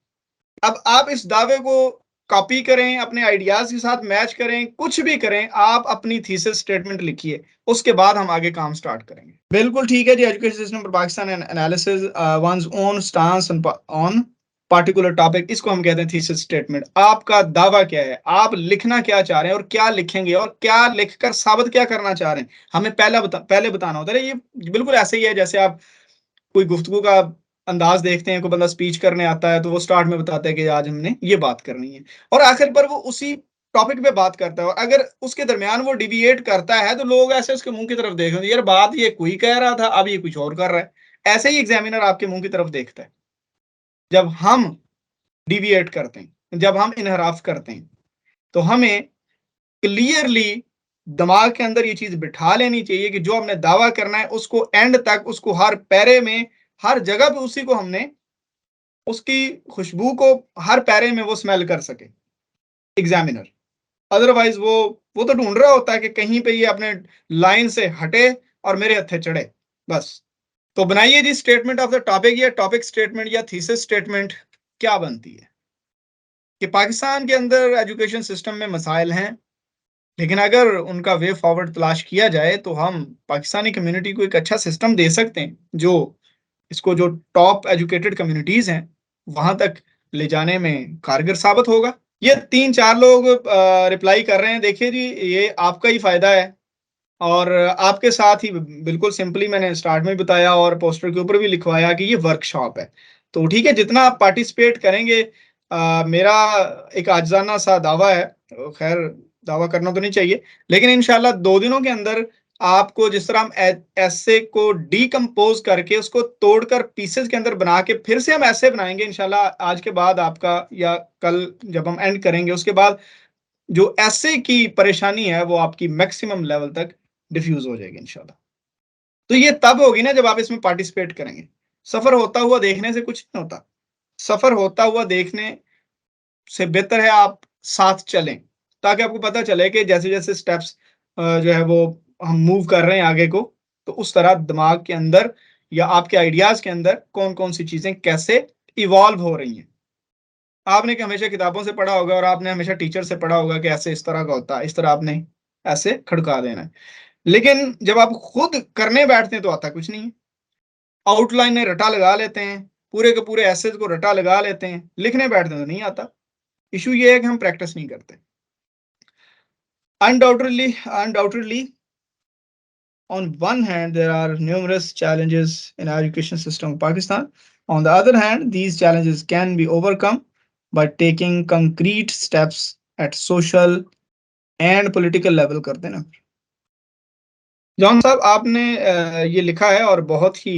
अब आप इस दावे को कॉपी करें, अपने आइडियाज के साथ मैच करें, कुछ भी करें, आप अपनी थीसिस स्टेटमेंट लिखिए, उसके बाद हम आगे काम स्टार्ट करेंगे। बिल्कुल ठीक है ji. Education system for Pakistan and analysis one's own stance on particular topic, इसको हम कहते हैं थीसिस स्टेटमेंट। आपका दावा क्या है, आप लिखना क्या चाह रहे हैं और क्या लिखेंगे और क्या लिखकर साबित क्या करना चाह रहे हैं, हमें पहले बताना होता है। ये बिल्कुल ऐसे ही है जैसे आप कोई गुफ्तगू का अंदाज देखते हैं, कोई बंदा स्पीच करने आता है तो वो स्टार्ट में बताता है कि आज हमने ये बात करनी है, और आखिर पर वो उसी टॉपिक पे बात करता है। और अगर उसके दरमियान वो डिविएट करता है तो लोग ऐसे उसके मुंह की तरफ देख रहे हैं, यार बात ये कोई कह रहा था, अब ये कुछ और कर रहा है। ऐसे ही एग्जामिनर आपके मुंह की तरफ देखता है जब हम डिविएट करते हैं, जब हम इनहराफ करते हैं। तो हमें क्लियरली दिमाग के अंदर ये चीज बिठा लेनी चाहिए कि जो हमने दावा करना है उसको एंड तक, उसको हर पैरे में, हर जगह पे उसी को हमने, उसकी खुशबू को हर पैरे में वो स्मेल कर सके एग्जामिनर। अदरवाइज वो तो ढूंढ रहा होता है कि कहीं पे ये अपने लाइन से हटे और मेरे हथे चढ़े, बस। तो बनाइए जी स्टेटमेंट ऑफ द टॉपिक, या टॉपिक स्टेटमेंट या थीसिस स्टेटमेंट क्या बनती है कि पाकिस्तान के अंदर एजुकेशन सिस्टम में मसाइल हैं, लेकिन अगर उनका वे फॉरवर्ड तलाश किया जाए तो हम पाकिस्तानी कम्युनिटी को एक अच्छा सिस्टम दे सकते हैं जो इसको, जो टॉप एजुकेटेड कम्युनिटीज हैं, वहां तक ले जाने में कारगर साबित होगा। ये 3-4 लोग रिप्लाई कर रहे हैं। देखिए जी, ये आपका ही फायदा है, और आपके साथ ही बिल्कुल सिंपली मैंने स्टार्ट में बताया और पोस्टर के ऊपर भी लिखवाया कि ये वर्कशॉप है। तो ठीक है, जितना आप पार्टिसिपेट करेंगे, मेरा एक आजाना सा दावा है, खैर दावा करना तो नहीं चाहिए, लेकिन इंशाल्लाह 2 दिनों के अंदर आपको, जिस तरह हम ऐसे को डीकम्पोज करके उसको तोड़कर पीसेस के अंदर बना के फिर से हम ऐसे बनाएंगे इंशाल्लाह, आज के बाद आपका, या कल जब हम एंड करेंगे उसके बाद, जो ऐसे की परेशानी है वो आपकी मैक्सिमम लेवल तक डिफ्यूज हो जाएगी इंशाल्लाह। तो ये तब होगी ना जब आप इसमें पार्टिसिपेट करेंगे। सफर होता हुआ देखने से कुछ नहीं होता, सफर होता हुआ देखने से बेहतर है आप साथ चलें, ताकि आपको पता चले कि जैसे जैसे स्टेप्स जो है वो हम मूव कर रहे हैं आगे को, तो उस तरह दिमाग के अंदर या आपके आइडियाज के अंदर कौन कौन सी चीजें कैसे इवॉल्व हो रही हैं। आपने कि हमेशा किताबों से पढ़ा होगा और आपने हमेशा टीचर से पढ़ा होगा कि ऐसे इस तरह का होता है, इस तरह आपने ऐसे खड़का देना है, लेकिन जब आप खुद करने बैठते हैं तो आता कुछ नहीं है। आउटलाइन में रटा लगा लेते हैं, पूरे के पूरे एसेज को रटा लगा लेते हैं, लिखने बैठते हैं तो नहीं आता। इशू ये है कि हम प्रैक्टिस नहीं करते। Undoubtedly, on one hand, there are numerous challenges in education system of Pakistan. On the other hand, these challenges can be overcome by taking concrete steps at social and political level करते ना। John साहब, आपने ये लिखा है और बहुत ही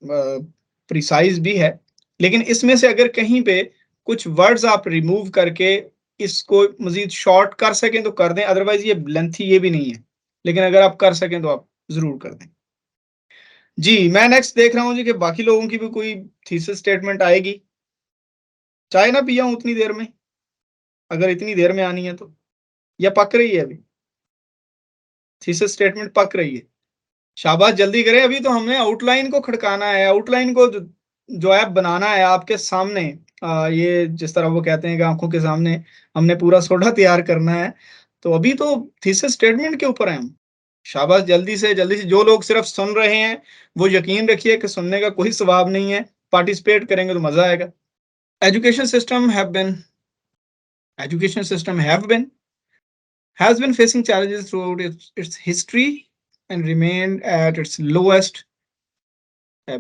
precise भी है, लेकिन इसमें से अगर कहीं पे कुछ वर्ड्स आप रिमूव करके इसको मजीद शॉर्ट कर सकें तो कर दें, अदरवाइज ये लेंथी ये भी नहीं है, लेकिन अगर आप कर सकें तो आप जरूर कर दें। जी, मैं नेक्स्ट देख रहा हूँ जी कि बाकी लोगों की भी कोई थीसिस स्टेटमेंट आएगी। चाय ना पिया हूं उतनी देर में, अगर इतनी देर में आनी है तो, या पक रही है अभी थीसिस स्टेटमेंट, पक रही है? शाबाश, जल्दी करें, अभी तो हमने आउटलाइन को खड़काना है, आउटलाइन को जो ऐप बनाना है आपके सामने, ये जिस तरह वो कहते हैं कि आँखों के सामने हमने पूरा सोडा तैयार करना है, तो अभी तो थीसिस स्टेटमेंट के ऊपर हैं हम। शाबाश, जल्दी से जो लोग सिर्फ़ सुन रहे हैं, वो यकीन रखिए कि सुनने का कोई सवाब नहीं है, पार्टिसिपेट करेंगे तो मज़ा आएगा। Education system have been education system have been has been facing challenges throughout its history and remained at its lowest, uh,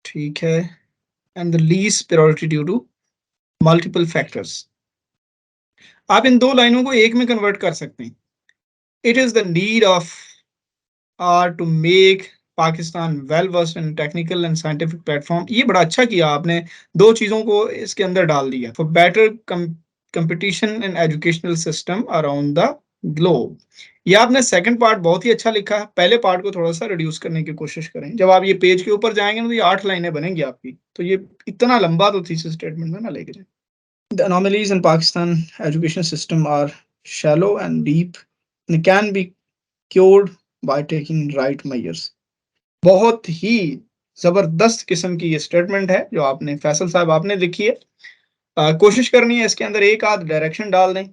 ठीक है, and the least priority due to multiple factors. आप इन दो लाइनों को एक में कन्वर्ट कर सकते हैं। It is the need of to make Pakistan well versed in technical and scientific platform. ये बड़ा अच्छा किया आपने, दो चीज़ों को इसके अंदर डाल दिया। For better competition in educational system around the globe. ये आपने सेकंड पार्ट बहुत ही अच्छा लिखा है, पहले पार्ट को थोड़ा सा रिड्यूस करने की कोशिश करें। जब आप ये पेज के ऊपर जाएंगे ना तो ये 8 लाइनें बनेंगी आपकी, तो ये इतना लंबा तो थीसिस स्टेटमेंट में ना लेके जाए। The anomalies in Pakistan education system are shallow and deep and can be cured by taking right measures। बहुत ही जबरदस्त किस्म की ये स्टेटमेंट है जो आपने फैसल साहब आपने लिखी है। कोशिश करनी है इसके अंदर एक आध डायरेक्शन डाल दें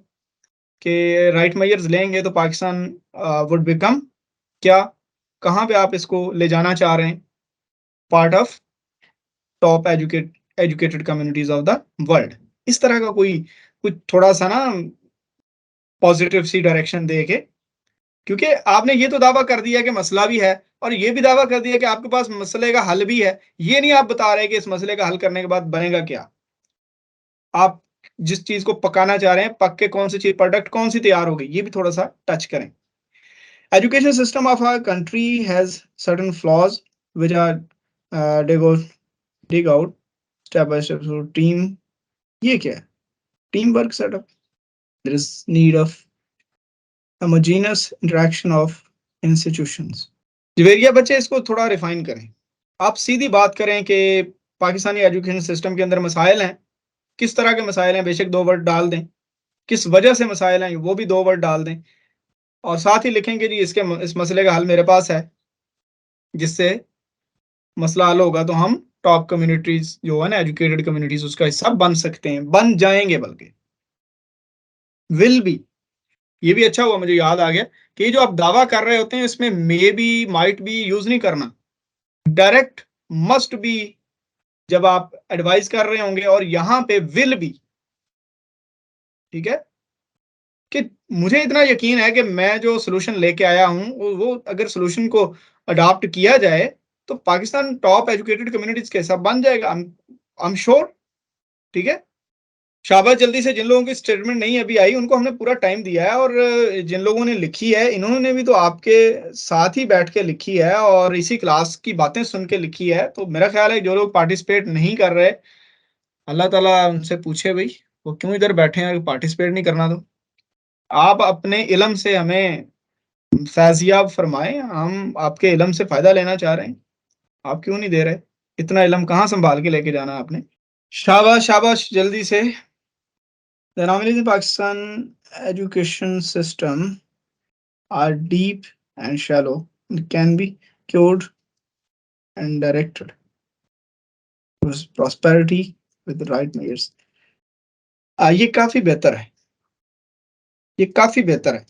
कि राइट मेजर्स लेंगे तो पाकिस्तान वुड बिकम क्या, कहाँ पे आप इसको ले जाना चाह रहे हैं, part of top educated communities of the world. इस तरह का कोई कुछ थोड़ा सा ना पॉजिटिव सी डायरेक्शन दे के, क्योंकि आपने ये तो दावा कर दिया कि मसला भी है और ये भी दावा कर दिया कि आपके पास मसले का हल भी है। ये नहीं आप बता रहे कि इस मसले का हल करने के बाद बनेगा क्या। आप जिस चीज को पकाना चाह रहे हैं, पक के कौन सी चीज प्रोडक्ट कौन सी तैयार होगी, ये भी थोड़ा सा टच करें। Education system of our country has certain flaws which are dig out step by step. Team, ये क्या है? Team work setup. There is need of homogeneous interaction of institutions। Javeria बच्चे इसको थोड़ा रिफाइन करें। आप सीधी बात करें कि पाकिस्तानी एजुकेशन सिस्टम के अंदर मसाइल हैं, किस तरह के मसाइल हैं, बेशक 2 वर्ड डाल दें, किस वजह से मसाइल हैं वो भी 2 वर्ड डाल दें, और साथ ही लिखेंगे जी इस मसले का हल मेरे पास है, जिससे मसला हल होगा तो हम टॉप कम्युनिटीज जो है ना, एजुकेटेड कम्युनिटीज, उसका हिस्सा बन सकते हैं, बन जाएंगे, बल्कि विल बी। ये भी अच्छा हुआ, मुझे याद आ गया कि जो आप दावा कर रहे होते हैं इसमें may be might be use नहीं करना, डायरेक्ट मस्ट बी जब आप एडवाइस कर रहे होंगे, और यहां पे विल बी। ठीक है, कि मुझे इतना यकीन है कि मैं जो सोल्यूशन लेके आया हूं वो अगर सोल्यूशन को अडॉप्ट किया जाए तो पाकिस्तान टॉप एजुकेटेड कम्युनिटीज के हिसाब बन जाएगा। I am sure. ठीक है, शाबाश। जल्दी से जिन लोगों की स्टेटमेंट नहीं अभी आई उनको हमने पूरा टाइम दिया है, और जिन लोगों ने लिखी है इन्होंने भी तो आपके साथ ही बैठ के लिखी है और इसी क्लास की बातें सुन के लिखी है। तो मेरा ख्याल है जो लोग पार्टिसिपेट नहीं कर रहे, अल्लाह ताला उनसे पूछे भाई वो क्यों इधर बैठे हैं, पार्टिसिपेट नहीं करना। तो आप अपने इलम से हमें फैजियाब फरमाएं, हम आपके इलम से फायदा लेना चाह रहे हैं, आप क्यों नहीं दे रहे? इतना इलम कहाँ संभाल के लेके जाना आपने? शाबाश शाबाश, जल्दी से। The anomalies in Pakistan education system are deep and shallow and can be cured and directed towards prosperity with the right measures। ये काफी बेहतर है, ये काफी बेहतर है।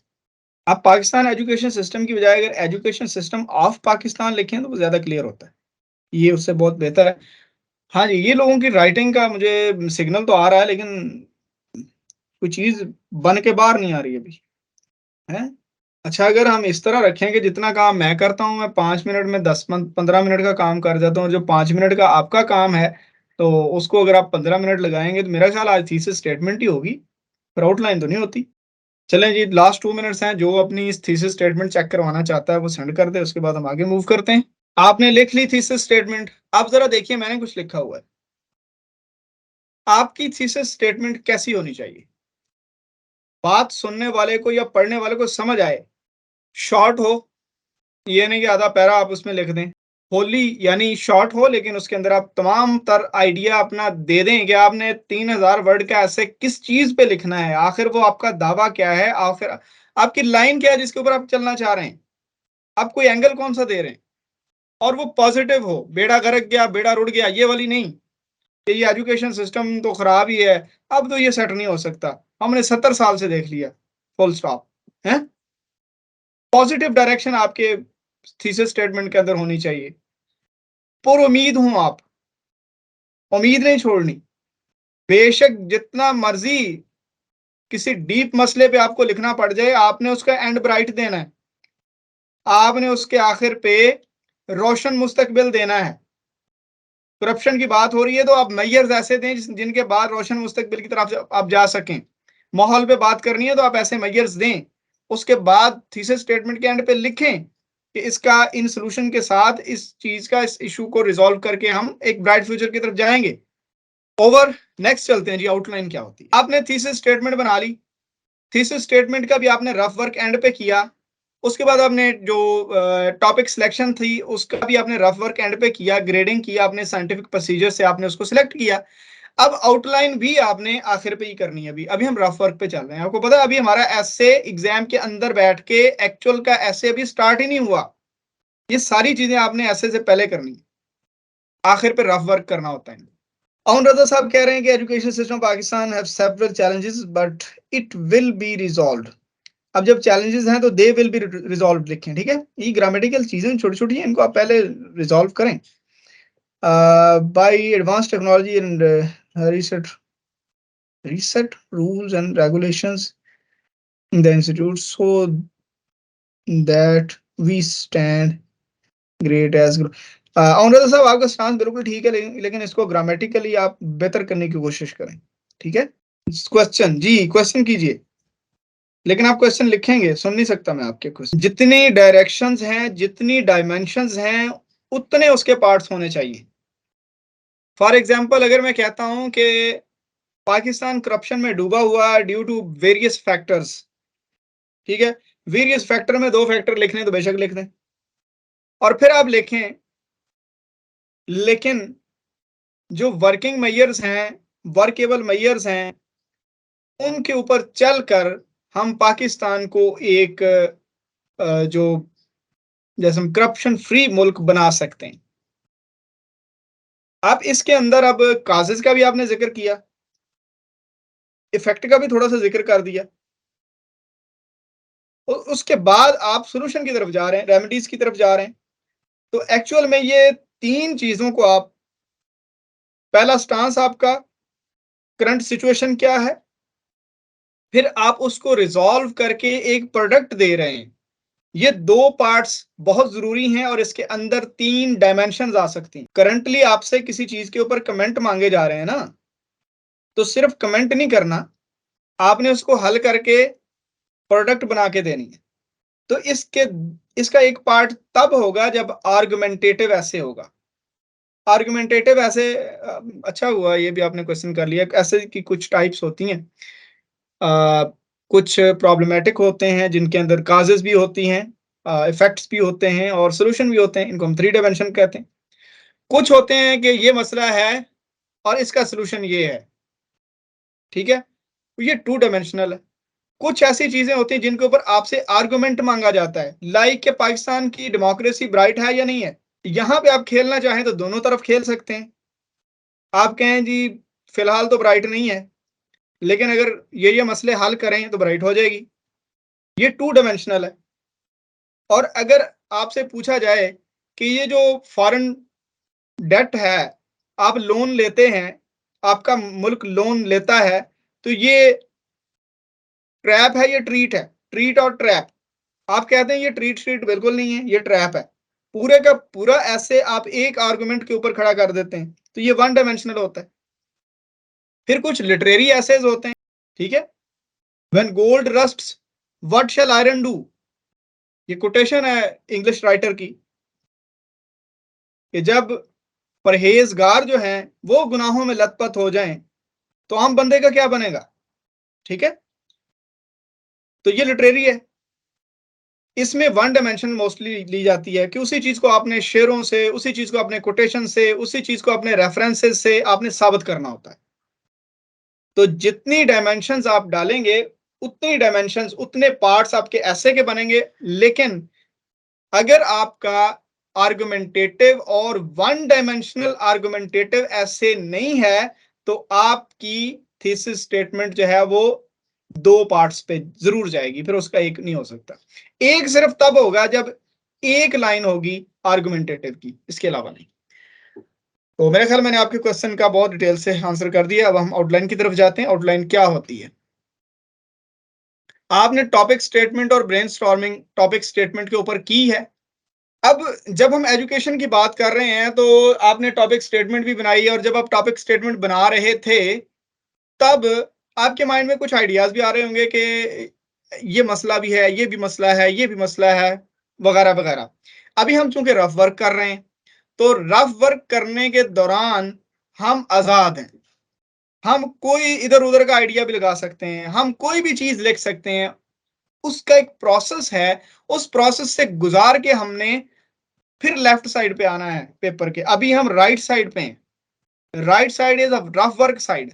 आप पाकिस्तान एजुकेशन सिस्टम की बजाय अगर एजुकेशन सिस्टम ऑफ पाकिस्तान लिखें तो वो ज्यादा क्लियर होता है, ये उससे बहुत बेहतर है। हाँ जी, ये लोगों की राइटिंग का मुझे सिग्नल तो आ रहा है, लेकिन कोई चीज बन के बाहर नहीं आ रही अभी है। अच्छा, अगर हम इस तरह रखें कि जितना काम मैं करता हूँ मैं 5 मिनट में 10-15 मिनट का काम कर जाता हूँ, जो 5 मिनट का आपका काम है तो उसको अगर आप 15 मिनट लगाएंगे तो मेरा ख्याल आज थीसिस स्टेटमेंट ही होगी, पर आउटलाइन तो नहीं होती। चलें जी, लास्ट 2 मिनट्स हैं, जो अपनी इस थीसिस स्टेटमेंट चेक करवाना चाहता है वो सेंड कर दे, उसके बाद हम आगे मूव करते हैं। आपने लिख ली थीसिस स्टेटमेंट, आप जरा देखिए मैंने कुछ लिखा हुआ है। आपकी थीसिस स्टेटमेंट कैसी होनी चाहिए? बात सुनने वाले को या पढ़ने वाले को समझ आए, शॉर्ट हो, ये नहीं कि आधा पैरा आप उसमें लिख दें, होली यानी शॉर्ट हो, लेकिन उसके अंदर आप तमाम तर आइडिया अपना दे दें कि आपने 3000 वर्ड का ऐसे किस चीज पे लिखना है, आखिर वो आपका दावा क्या है, आखिर आपकी लाइन क्या है जिसके ऊपर आप चलना चाह रहे हैं, आप कोई एंगल कौन सा दे रहे हैं। और वो पॉजिटिव हो, बेड़ा गर्क गया, बेड़ा रुड़ गया, ये वाली नहीं कि ये एजुकेशन सिस्टम तो खराब ही है, अब तो ये सेट नहीं हो सकता, हमने 70 साल से देख लिया, फुल स्टॉप है। पॉजिटिव डायरेक्शन आपके थीसिस स्टेटमेंट के अंदर होनी चाहिए। पुर उम्मीद हूं आप, उम्मीद नहीं छोड़नी, बेशक जितना मर्जी किसी डीप मसले पे आपको लिखना पड़ जाए, आपने उसका एंड ब्राइट देना है, आपने उसके आखिर पे रोशन मुस्तकबिल देना है। करप्शन की बात हो रही है तो आप मैयर्स ऐसे दें जिनके बाद रोशन मुस्तकबिल की तरफ आप जा सकें। माहौल पे बात करनी है तो आप ऐसे मैयर्स दें, उसके बाद थीसिस स्टेटमेंट के एंड पे लिखें कि इसका इन सोल्यूशन के साथ इस चीज का, इस इशू को रिजॉल्व करके हम एक ब्राइट फ्यूचर की तरफ जाएंगे। ओवर, नेक्स्ट चलते हैं जी, आउटलाइन क्या होती है। आपने थीसिस स्टेटमेंट बना ली, थीसिस स्टेटमेंट का भी आपने रफ वर्क एंड पे किया, उसके बाद आपने जो टॉपिक सिलेक्शन थी उसका भी आपने रफ वर्क एंड पे किया, ग्रेडिंग किया, आपने साइंटिफिक प्रोसीजर से आपने उसको सिलेक्ट किया। अब आउटलाइन भी आपने आखिर पे ही करनी है। अभी हम रफ वर्क पे चल रहे हैं। आपको पता है अभी हमारा ऐसे एग्जाम के अंदर बैठ के एक्चुअल का ऐसे अभी स्टार्ट ही नहीं हुआ, ये सारी चीजें आपने ऐसे से पहले करनी है, आखिर पे रफ वर्क करना होता है। अमन रजा साहब कह रहे हैं कि education system Pakistan have several challenges but it will be resolved. अब जब चैलेंजेस हैं तो दे विल बी रिजॉल्व लिखें, ठीक है। ये ग्रामेटिकल चीजें छोटी छोटी हैं, इनको आप पहले रिजॉल्व करें by advance technology and reset rules and regulations in the institute so that we stand great as Anuradha साहब आपका स्टांस बिल्कुल ठीक है, लेकिन इसको ग्रामेटिकली आप बेहतर करने की कोशिश करें, ठीक है। क्वेश्चन जी, क्वेश्चन कीजिए, लेकिन आप क्वेश्चन लिखेंगे, सुन नहीं सकता मैं आपके क्वेश्चन। जितनी डायरेक्शंस हैं, जितनी डायमेंशंस हैं, उतने उसके पार्ट्स होने चाहिए। फॉर एग्जांपल अगर मैं कहता हूं कि पाकिस्तान करप्शन में डूबा हुआ ड्यू टू वेरियस फैक्टर्स, ठीक है, वेरियस फैक्टर में 2 फैक्टर लिखने तो बेशक लिख दें, और फिर आप लिखें लेकिन जो वर्किंग मेयर्स हैं, वर्केबल मेयर्स हैं, उनके ऊपर चलकर हम पाकिस्तान को एक जो जैसे हम करप्शन फ्री मुल्क बना सकते हैं। आप इसके अंदर अब काजेज का भी आपने जिक्र किया, इफेक्ट का भी थोड़ा सा जिक्र कर दिया, और उसके बाद आप सोल्यूशन की तरफ जा रहे हैं, रेमेडीज की तरफ जा रहे हैं। तो एक्चुअल में ये 3 चीजों को आप, पहला स्टांस आपका करंट सिचुएशन क्या है, फिर आप उसको रिजॉल्व करके एक प्रोडक्ट दे रहे हैं। ये 2 पार्ट्स बहुत जरूरी हैं और इसके अंदर 3 डायमेंशन आ सकती हैं। करंटली आपसे किसी चीज के ऊपर कमेंट मांगे जा रहे हैं ना, तो सिर्फ कमेंट नहीं करना, आपने उसको हल करके प्रोडक्ट बना के देनी है। तो इसका एक पार्ट तब होगा जब आर्गुमेंटेटिव ऐसे होगा। आर्गुमेंटेटिव ऐसे अच्छा हुआ ये भी आपने क्वेश्चन कर लिया। ऐसे की कुछ टाइप्स होती हैं, कुछ प्रॉब्लमेटिक होते हैं जिनके अंदर काजेस भी होती हैं, इफेक्ट्स भी होते हैं और सोल्यूशन भी होते हैं, इनको हम 3 डायमेंशन कहते हैं। कुछ होते हैं कि ये मसला है और इसका सोल्यूशन ये है, ठीक है, तो ये 2 डायमेंशनल है। कुछ ऐसी चीजें होती हैं जिनके ऊपर आपसे आर्गुमेंट मांगा जाता है, लाइक के पाकिस्तान की डेमोक्रेसी ब्राइट है या नहीं है। यहां पे आप खेलना चाहें तो दोनों तरफ खेल सकते हैं। आप कहें जी फिलहाल तो ब्राइट नहीं है, लेकिन अगर ये मसले हल करें तो ब्राइट हो जाएगी, ये 2 डायमेंशनल है। और अगर आपसे पूछा जाए कि ये जो फॉरेन डेट है, आप लोन लेते हैं, आपका मुल्क लोन लेता है, तो ये ट्रैप है, ये ट्रीट है, ट्रीट और ट्रैप। आप कहते हैं ये ट्रीट बिल्कुल नहीं है, ये ट्रैप है। पूरे का पूरा ऐसे आप एक आर्गुमेंट के ऊपर खड़ा कर देते हैं, तो ये 1 डायमेंशनल होता है। फिर कुछ लिटरेरी एसेज होते हैं, ठीक है। When gold rusts what shall iron do, ये कोटेशन है इंग्लिश राइटर की, कि जब परहेजगार जो हैं वो गुनाहों में लथपथ हो जाएं तो आम बंदे का क्या बनेगा, ठीक है। तो ये लिटरेरी है। इसमें 1 डायमेंशन मोस्टली ली जाती है कि उसी चीज को आपने शेरों से, उसी चीज को अपने कोटेशन से, उसी चीज को अपने रेफरेंसेस से आपने साबित करना होता है। तो जितनी डायमेंशंस आप डालेंगे उतनी डायमेंशंस, उतने पार्ट्स आपके ऐसे के बनेंगे। लेकिन अगर आपका आर्गुमेंटेटिव और वन डायमेंशनल आर्गुमेंटेटिव ऐसे नहीं है, तो आपकी थीसिस स्टेटमेंट जो है वो दो पार्ट्स पे जरूर जाएगी, फिर उसका एक नहीं हो सकता। एक सिर्फ तब होगा जब एक लाइन होगी आर्गुमेंटेटिव की, इसके अलावा नहीं। तो मेरे ख्याल मैंने आपके क्वेश्चन का बहुत डिटेल से आंसर कर दिया। अब हम आउटलाइन की तरफ जाते हैं। आउटलाइन क्या होती है? आपने टॉपिक स्टेटमेंट और ब्रेनस्टॉर्मिंग टॉपिक स्टेटमेंट के ऊपर की है। अब जब हम एजुकेशन की बात कर रहे हैं तो आपने टॉपिक स्टेटमेंट भी बनाई है, और जब आप टॉपिक स्टेटमेंट बना रहे थे तब आपके माइंड में कुछ आइडियाज भी आ रहे होंगे कि ये मसला भी है, ये भी मसला है, ये भी मसला है, वगैरह वगैरह। अभी हम चूंकि रफ वर्क कर रहे हैं, तो रफ वर्क करने के दौरान हम आजाद हैं। हम कोई इधर उधर का आइडिया भी लगा सकते हैं, हम कोई भी चीज लिख सकते हैं। उसका एक प्रोसेस है, उस प्रोसेस से गुजार के हमने फिर लेफ्ट साइड पे आना है पेपर के। अभी हम राइट साइड पे हैं। Right side is a rough work side.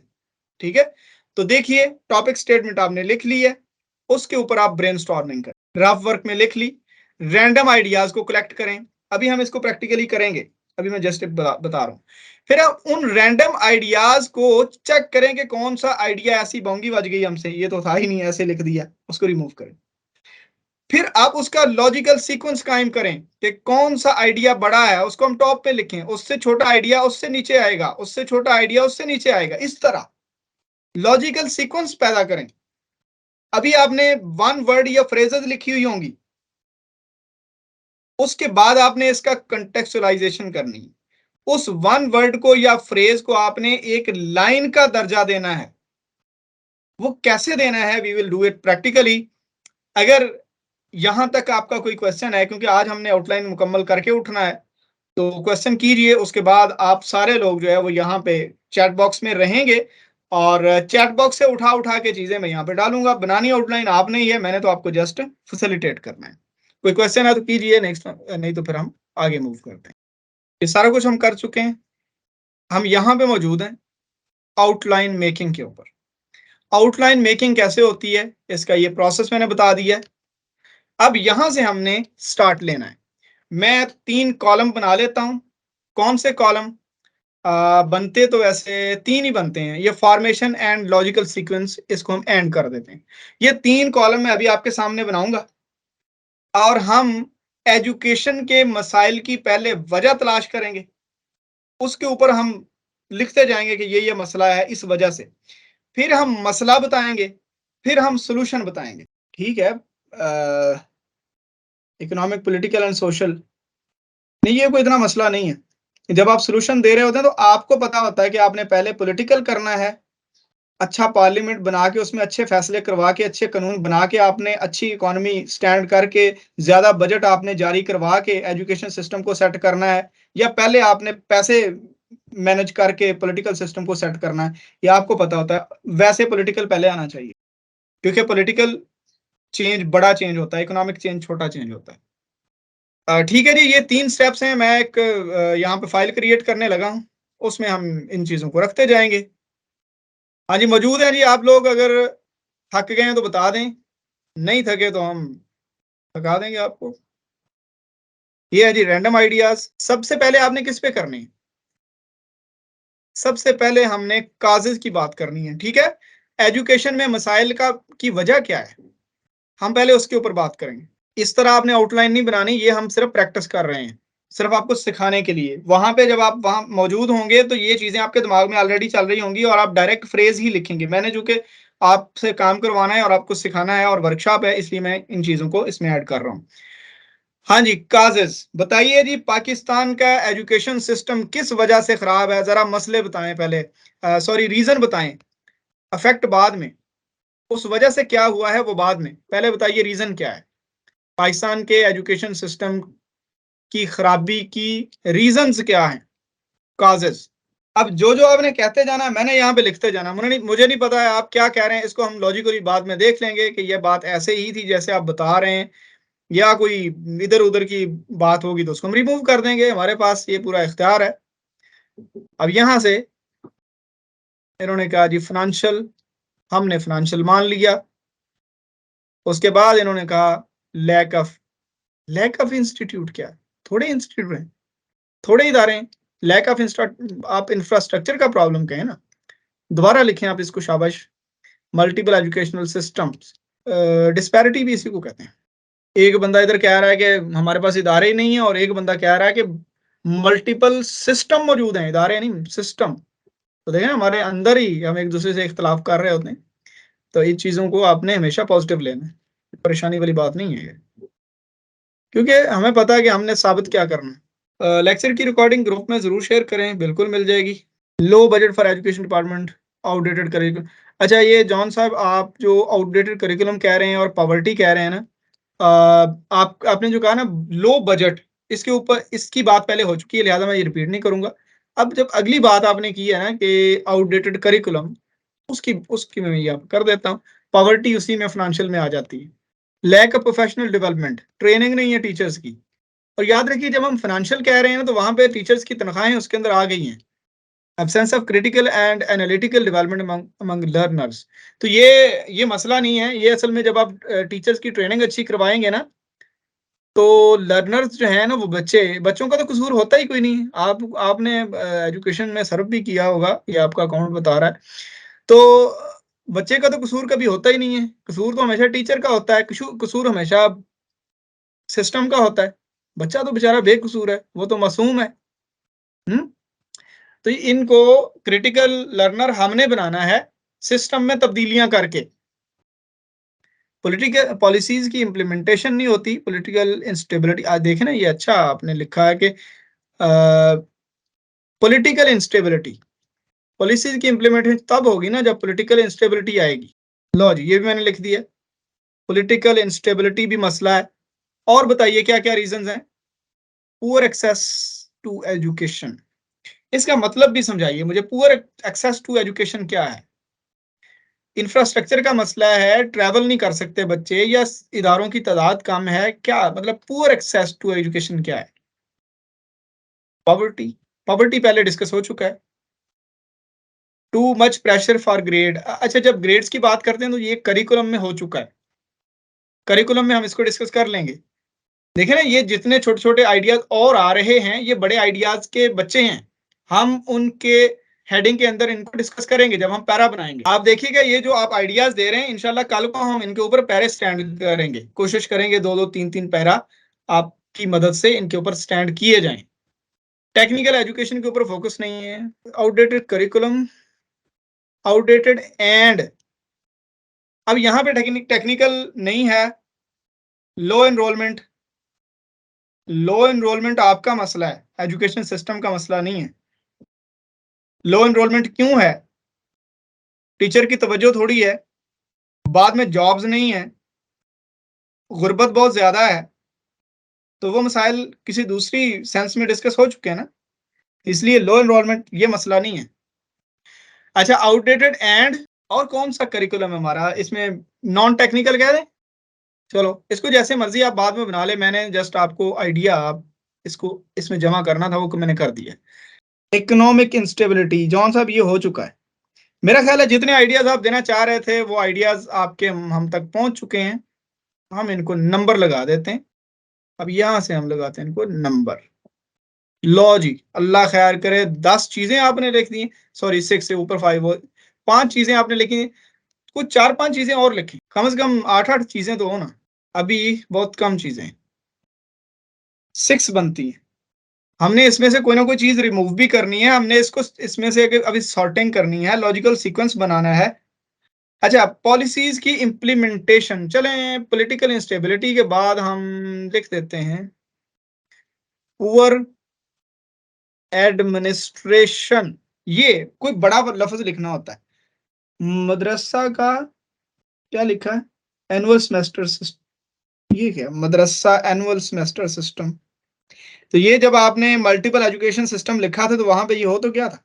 ठीक है, तो देखिए टॉपिक स्टेटमेंट आपने लिख ली है, उसके ऊपर आप ब्रेनस्टॉर्मिंग करें। रफ वर्क में लिख ली, रैंडम आइडियाज को कलेक्ट करें। अभी हम इसको प्रैक्टिकली करेंगे, अभी मैं जस्ट बता रहा हूं। फिर आप उन रैंडम आइडियाज को चेक करें कि कौन सा आइडिया, ऐसी बाउंगी बज गई हमसे, ये तो था ही नहीं, ऐसे लिख दिया, उसको रिमूव करें। फिर आप उसका लॉजिकल सीक्वेंस कायम करें कि कौन सा आइडिया बड़ा है उसको हम टॉप पे लिखें, उससे छोटा आइडिया उससे नीचे आएगा, उससे छोटा आइडिया उससे नीचे आएगा, इस तरह लॉजिकल सीक्वेंस पैदा करें। अभी आपने वन वर्ड या फ्रेजेस लिखी हुई होंगी, उसके बाद आपने इसका कंटेक्चुअलाइजेशन करनी है। उस वन वर्ड को या फ्रेज को आपने एक लाइन का दर्जा देना है। वो कैसे देना है, we will do it practically. अगर यहां तक आपका कोई क्वेश्चन है, क्योंकि आज हमने आउटलाइन मुकम्मल करके उठना है, तो क्वेश्चन कीजिए। उसके बाद आप सारे लोग जो है वो यहाँ पे चैट बॉक्स में रहेंगे, और चैट बॉक्स से उठा उठा के चीजें मैं यहाँ पे डालूंगा। बनानी आउटलाइन आपने ही है, मैंने तो आपको जस्ट फैसिलिटेट करना है। कोई क्वेश्चन है तो कीजिए, नेक्स्ट नहीं तो फिर हम आगे मूव करते हैं। ये सारा कुछ हम कर चुके हैं। हम यहाँ पे मौजूद हैं आउटलाइन मेकिंग के ऊपर। आउटलाइन मेकिंग कैसे होती है, इसका ये प्रोसेस मैंने बता दिया है। अब यहां से हमने स्टार्ट लेना है। मैं 3 कॉलम बना लेता हूं। कौन से कॉलम बनते तो वैसे 3 ही बनते हैं, ये फॉर्मेशन एंड लॉजिकल सीक्वेंस, इसको हम एंड कर देते हैं। ये 3 कॉलम मैं अभी आपके सामने बनाऊंगा, और हम एजुकेशन के मसाइल की पहले वजह तलाश करेंगे, उसके ऊपर हम लिखते जाएंगे कि ये मसला है इस वजह से। फिर हम मसला बताएंगे, फिर हम सोल्यूशन बताएंगे। ठीक है, इकोनॉमिक, पॉलिटिकल एंड सोशल, नहीं ये कोई इतना मसला नहीं है। जब आप सोल्यूशन दे रहे होते हैं तो आपको पता होता है कि आपने पहले पॉलिटिकल करना है, अच्छा पार्लियामेंट बना के उसमें अच्छे फैसले करवा के, अच्छे कानून बना के, आपने अच्छी इकोनॉमी स्टैंड करके, ज्यादा बजट आपने जारी करवा के एजुकेशन सिस्टम को सेट करना है, या पहले आपने पैसे मैनेज करके पॉलिटिकल सिस्टम को सेट करना है, ये आपको पता होता है। वैसे पॉलिटिकल पहले आना चाहिए, क्योंकि पॉलिटिकल चेंज बड़ा चेंज होता है, इकोनॉमिक चेंज छोटा चेंज होता है। ठीक है जी, ये 3 स्टेप्स हैं। मैं एक यहाँ पे फाइल क्रिएट करने लगा हूँ, उसमें हम इन चीजों को रखते जाएंगे। हाँ जी, मौजूद है जी। आप लोग अगर थक गए हैं तो बता दें, नहीं थके तो हम थका देंगे आपको। ये है जी रैंडम आइडियाज। सबसे पहले आपने किस पे करनी है? सबसे पहले हमने काजेज की बात करनी है। ठीक है, एजुकेशन में मसाइल का की वजह क्या है, हम पहले उसके ऊपर बात करेंगे। इस तरह आपने आउटलाइन नहीं बनानी, ये हम सिर्फ प्रैक्टिस कर रहे हैं, सिर्फ आपको सिखाने के लिए। वहां पे जब आप वहां मौजूद होंगे तो ये चीजें आपके दिमाग में ऑलरेडी चल रही होंगी, और आप डायरेक्ट फ्रेज ही लिखेंगे। मैंने जो कि आपसे काम करवाना है और आपको सिखाना है और वर्कशॉप है, इसलिए मैं इन चीजों को इसमें ऐड कर रहा हूँ। हाँ जी, काजेस बताइए जी। पाकिस्तान का एजुकेशन सिस्टम किस वजह से खराब है, जरा मसले बताएं पहले, सॉरी रीजन बताएं, अफेक्ट बाद में, उस वजह से क्या हुआ है वो बाद में, पहले बताइए रीजन क्या है पाकिस्तान के एजुकेशन सिस्टम की खराबी की, रीजंस क्या हैं, काजेस। अब जो जो आपने कहते जाना है, मैंने यहाँ पे लिखते जाना। मुझे नहीं पता है आप क्या कह रहे हैं, इसको हम लॉजिकली बाद में देख लेंगे कि यह बात ऐसे ही थी जैसे आप बता रहे हैं, या कोई इधर उधर की बात होगी तो उसको हम रिमूव कर देंगे, हमारे पास ये पूरा इख्तियार है। अब यहां से इन्होंने कहा जी फाइनेंशियल, हमने फाइनेंशियल मान लिया। उसके बाद इन्होंने कहा लैक ऑफ इंस्टीट्यूट क्या है, थोड़े इंस्टीट्यूट हैं, थोड़े इदारे हैं, लैक ऑफ आप इंफ्रास्ट्रक्चर का प्रॉब्लम कहें ना, दोबारा लिखें आप इसको, शाबाश। मल्टीपल एजुकेशनल सिस्टम्स, डिस्पैरिटी भी इसी को कहते हैं। एक बंदा इधर कह रहा है कि हमारे पास इदारे ही नहीं है, और एक बंदा कह रहा है कि मल्टीपल सिस्टम मौजूद हैं, इदारे नहीं, सिस्टम। तो देखें हमारे अंदर ही हम एक दूसरे से इख्तलाफ कर रहे होते हैं। तो इन चीज़ों को आपने हमेशा पॉजिटिव लेना है, परेशानी वाली बात नहीं है ये, क्योंकि हमें पता है कि हमने साबित क्या करना है। लेक्चर की रिकॉर्डिंग ग्रुप में ज़रूर शेयर करें, बिल्कुल मिल जाएगी। Low budget for education department, outdated curriculum. अच्छा, ये जॉन साहब, आप जो आउटडेटेड करिकुलम कह रहे हैं और पॉवर्टी कह रहे हैं ना, आपने जो कहा ना लो बजट, इसके ऊपर इसकी बात पहले हो चुकी है, लिहाजा मैं ये रिपीट नहीं करूंगा। अब जब अगली बात आपने की है ना कि आउटडेटेड करिकुलम, उसकी उसकी मैं ये कर देता हूँ। पॉवर्टी उसी में फाइनेंशियल में आ जाती है। Lack of professional development, training नहीं है टीचर्स की। और याद रखिए, जब हम फाइनेंशियल कह रहे हैं ना, तो वहां पे टीचर्स की तनख्वाहें उसके अंदर आ गई हैं। Absence of critical and analytical development among learners. तो ये मसला नहीं है, ये असल में जब आप टीचर्स की ट्रेनिंग अच्छी करवाएंगे ना, तो लर्नर्स जो है ना, वो बच्चों का तो कसूर होता ही कोई नहीं। आपने एजुकेशन में सर्व भी किया होगा, ये आपका अकाउंट बता रहा है। तो बच्चे का तो कसूर कभी होता ही नहीं है, कसूर तो हमेशा टीचर का होता है, कसूर हमेशा सिस्टम का होता है। बच्चा तो बेचारा बेकसूर है, वो तो मासूम है। हम्म तो इनको क्रिटिकल लर्नर हमने बनाना है, सिस्टम में तब्दीलियां करके। पॉलिटिकल पॉलिसीज की इंप्लीमेंटेशन नहीं होती, पॉलिटिकल इंस्टेबिलिटी। आज देखें ना, ये अच्छा आपने लिखा है कि पॉलिटिकल इंस्टेबिलिटी, पॉलिसीज की इंप्लीमेंटेशन तब होगी ना जब पॉलिटिकल इंस्टेबिलिटी आएगी। लो जी, ये भी मैंने लिख दिया, पॉलिटिकल इंस्टेबिलिटी भी मसला है। और बताइए क्या क्या रीजंस हैं। पुअर एक्सेस टू एजुकेशन, इसका मतलब भी समझाइए मुझे। पुअर एक्सेस टू एजुकेशन क्या है? इंफ्रास्ट्रक्चर का मसला है, ट्रैवल नहीं कर सकते बच्चे, या इदारों की तादाद कम है, क्या मतलब पुअर एक्सेस टू एजुकेशन क्या है? पॉवर्टी, पॉवर्टी पहले डिस्कस हो चुका है। Too much pressure for grade, अच्छा जब ग्रेड्स की बात करते हैं तो ये करिकुलम में हो चुका है, करिकुलम में हम इसको डिस्कस कर लेंगे। देखें ना, ये जितने छोटे छोटे आइडियाज और आ रहे हैं, ये बड़े आइडियाज के बच्चे हैं। हम उनके हेडिंग के अंदर इनको डिस्कस करेंगे जब हम पैरा बनाएंगे। आप देखिएगा, ये जो आप आइडियाज दे रहे हैं, इंशाल्लाह कल को हम इनके ऊपर पैरे स्टैंड करेंगे, कोशिश करेंगे 2-2 3-3 पैरा आपकी मदद से इनके ऊपर स्टैंड किए जाएं। टेक्निकल एजुकेशन के ऊपर फोकस नहीं है। आउटडेटेड करिकुलम, आउटडेटेड एंड, अब यहाँ पे टेक्निकल नहीं है। लो एनरोलमेंट, लो एनरोलमेंट आपका मसला है, एजुकेशन सिस्टम का मसला नहीं है। लो एनरोलमेंट क्यों है? टीचर की तवज्जो थोड़ी है, बाद में जॉब्स नहीं है, गुर्बत बहुत ज्यादा है, तो वो मसाइल किसी दूसरी सेंस में डिस्कस हो चुके हैं ना, इसलिए लो एनरोलमेंट ये मसला नहीं है। अच्छा, आउटडेटेड एंड, और कौन सा करिकुलम है हमारा इसमें? नॉन टेक्निकल कह दें, चलो इसको जैसे मर्जी आप बाद में बना ले, मैंने जस्ट आपको आइडिया, आप इसको इसमें जमा करना था, वो मैंने कर दिया। इकोनॉमिक इंस्टेबिलिटी, जॉन साहब ये हो चुका है। मेरा ख्याल है जितने आइडियाज आप देना चाह रहे थे, वो आइडियाज आपके हम तक पहुंच चुके हैं। हम इनको नंबर लगा देते हैं। अब यहां से हम लगाते हैं इनको नंबर। लो जी, अल्लाह खैर करे, 10 चीजें आपने लिख दी, सॉरी 6 से ऊपर 5, 5 चीजें आपने लिखी। कुछ 4-5 चीजें और लिखी, कम से कम 8-8 चीजें तो हो ना। अभी बहुत कम चीजें 6 बनती हैं। हमने इसमें से कोई ना कोई चीज रिमूव भी करनी है, हमने इसको इसमें से अभी सॉर्टिंग करनी है, लॉजिकल सीक्वेंस बनाना है। अच्छा, पॉलिसीज की इंप्लीमेंटेशन, चलें पॉलिटिकल इंस्टेबिलिटी के बाद हम लिख देते हैं पुअर एडमिनिस्ट्रेशन। ये कोई बड़ा लफ्ज लिखना होता है। मदरसा का क्या लिखा है? Annual semester system. ये क्या मदरसा एनुअल सेमेस्टर सिस्टम? तो ये जब आपने मल्टीपल एजुकेशन सिस्टम लिखा था, तो वहां पे ये हो तो क्या था?